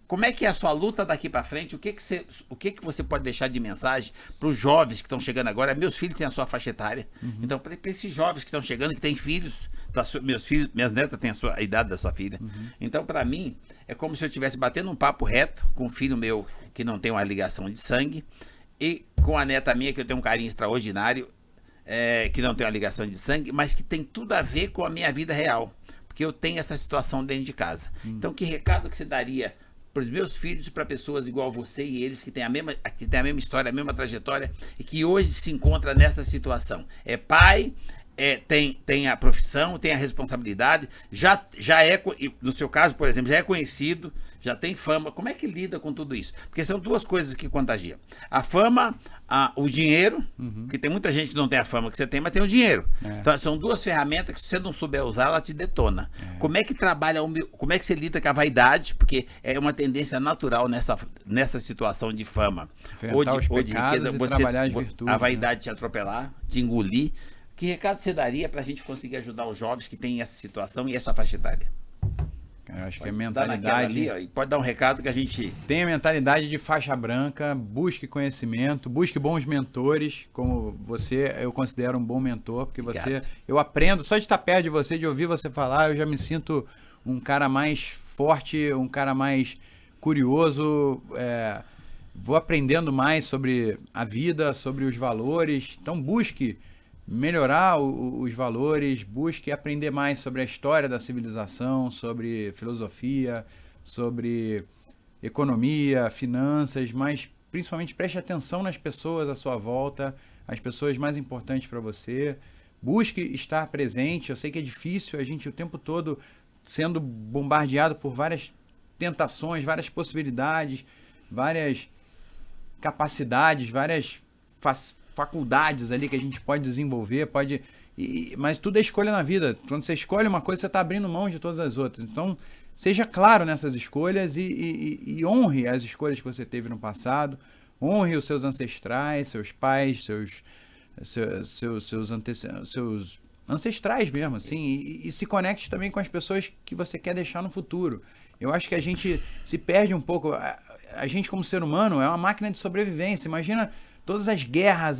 Como é que é a sua luta daqui pra frente? O que que você pode deixar de mensagem para os jovens que estão chegando agora? Meus filhos têm a sua faixa etária. Então, para esses jovens que estão chegando, que têm filhos, minhas netas têm a idade da sua filha. Então, para mim, é como se eu estivesse batendo um papo reto com um filho meu que não tem uma ligação de sangue e com a neta minha que eu tenho um carinho extraordinário, que não tem uma ligação de sangue, mas que tem tudo a ver com a minha vida real. Porque eu tenho essa situação dentro de casa. Então, que recado que você daria para os meus filhos e para pessoas igual você e eles que têm a mesma história, a mesma trajetória e que hoje se encontra nessa situação? É pai, tem a profissão, tem a responsabilidade, já é, no seu caso, por exemplo, já é conhecido, já tem fama. Como é que lida com tudo isso? Porque são duas coisas que contagiam. A fama, o dinheiro, que tem muita gente que não tem a fama que você tem, mas tem o dinheiro. Então são duas ferramentas que se você não souber usar, ela te detona. Como é que trabalha, como é que você lida com a vaidade? Porque é uma tendência natural nessa situação de fama. Enfrentar ou de riqueza, trabalhar as virtudes, a vaidade te atropelar, te engolir. Que recado você daria para a gente conseguir ajudar os jovens que têm essa situação e essa faixa etária? Eu acho que a mentalidade... Ali, pode dar um recado que a gente... Tem a mentalidade de faixa branca, busque conhecimento, busque bons mentores, como você, eu considero um bom mentor, porque eu aprendo, só de estar perto de você, de ouvir você falar, eu já me sinto um cara mais forte, um cara mais curioso, vou aprendendo mais sobre a vida, sobre os valores, então busque melhorar os valores, busque aprender mais sobre a história da civilização, sobre filosofia, sobre economia, finanças, mas principalmente preste atenção nas pessoas à sua volta, as pessoas mais importantes para você. Busque estar presente. Eu sei que é difícil, a gente o tempo todo sendo bombardeado por várias tentações, várias possibilidades, várias capacidades, várias faculdades ali que a gente pode desenvolver, mas tudo é escolha na vida. Quando você escolhe uma coisa, você está abrindo mão de todas as outras. Então, seja claro nessas escolhas e honre as escolhas que você teve no passado, honre os seus ancestrais, seus pais, seus ancestrais mesmo, assim, e se conecte também com as pessoas que você quer deixar no futuro. Eu acho que a gente se perde um pouco. A gente, como ser humano, é uma máquina de sobrevivência. Imagina todas as guerras,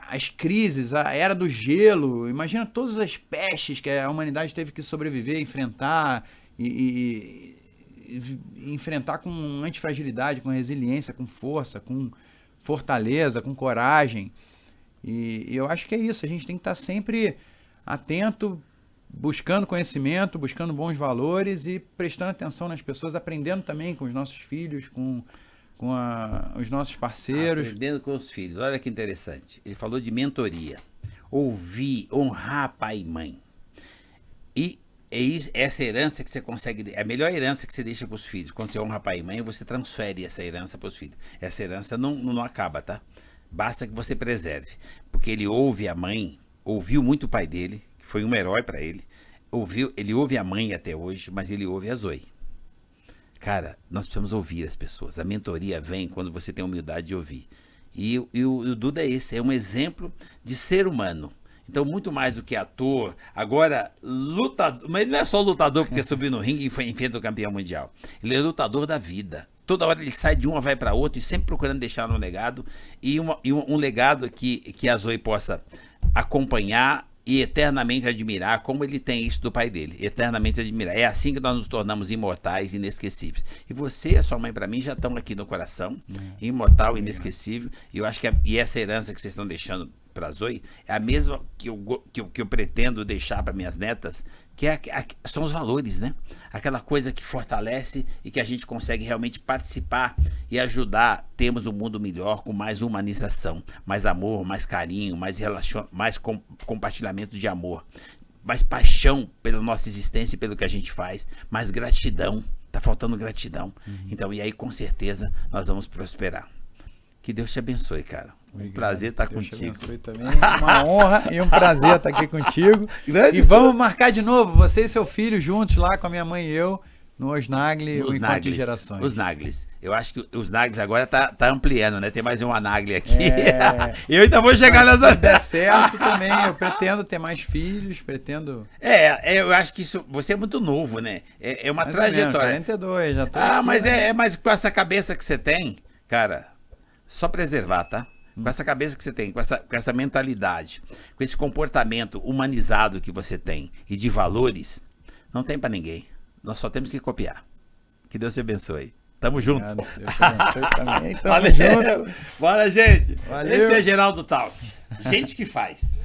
as crises, a era do gelo, imagina todas as pestes que a humanidade teve que sobreviver, enfrentar e enfrentar com antifragilidade, com resiliência, com força, com fortaleza, com coragem. E eu acho que é isso, a gente tem que estar sempre atento, buscando conhecimento, buscando bons valores e prestando atenção nas pessoas, aprendendo também com os nossos filhos, com os nossos parceiros. Aprendendo com os filhos. Olha que interessante. Ele falou de mentoria. Ouvir, honrar pai e mãe. E essa herança que você consegue... É a melhor herança que você deixa para os filhos. Quando você honra pai e mãe, você transfere essa herança para os filhos. Essa herança não acaba, tá? Basta que você preserve. Porque ele ouve a mãe, ouviu muito o pai dele, que foi um herói para ele. Ele ouve a mãe até hoje, mas ele ouve a Zoe. Cara, nós precisamos ouvir as pessoas. A mentoria vem quando você tem a humildade de ouvir. E o Duda é esse, é um exemplo de ser humano. Então, muito mais do que ator, agora lutador, mas ele não é só lutador porque subiu no ringue e enfrenta o campeão mundial. Ele é lutador da vida. Toda hora ele sai de uma, vai para outra e sempre procurando deixar um legado. E um legado que a Zoe possa acompanhar e eternamente admirar, como ele tem isso do pai dele, eternamente admirar. É assim que nós nos tornamos imortais, inesquecíveis. E você e a sua mãe, para mim, já estão aqui no coração, imortal, inesquecível. E eu acho que essa herança que vocês estão deixando para a Zoe é a mesma que eu pretendo deixar para minhas netas, que são os valores, né? Aquela coisa que fortalece e que a gente consegue realmente participar e ajudar. Temos um mundo melhor, com mais humanização, mais amor, mais carinho, mais compartilhamento de amor, mais paixão pela nossa existência e pelo que a gente faz, mais gratidão. Tá faltando gratidão. Então, e aí com certeza nós vamos prosperar. Que Deus te abençoe, cara. Um prazer estar contigo. Deus te abençoe também. Uma honra e um prazer estar aqui contigo. E vamos marcar de novo, você e seu filho juntos lá com a minha mãe e eu, no Osnagli, o Encontro de Gerações. Os Naglis. Eu acho que os Naglis agora tá ampliando, né? Tem mais um Anagli aqui. Eu ainda vou chegar nessa... Se der certo também, eu pretendo ter mais filhos, pretendo... eu acho que isso... Você é muito novo, né? É uma trajetória. 42, já tô aqui, mas né? mas com essa cabeça que você tem, cara, só preservar, tá? Com essa cabeça que você tem, com essa mentalidade, com esse comportamento humanizado que você tem e de valores, não tem pra ninguém. Nós só temos que copiar. Que Deus te abençoe. Tamo junto. Obrigado, Deus te abençoe também. Tamo Valeu. junto. Bora, gente. Valeu. Esse é Geraldo Talk. Gente que faz.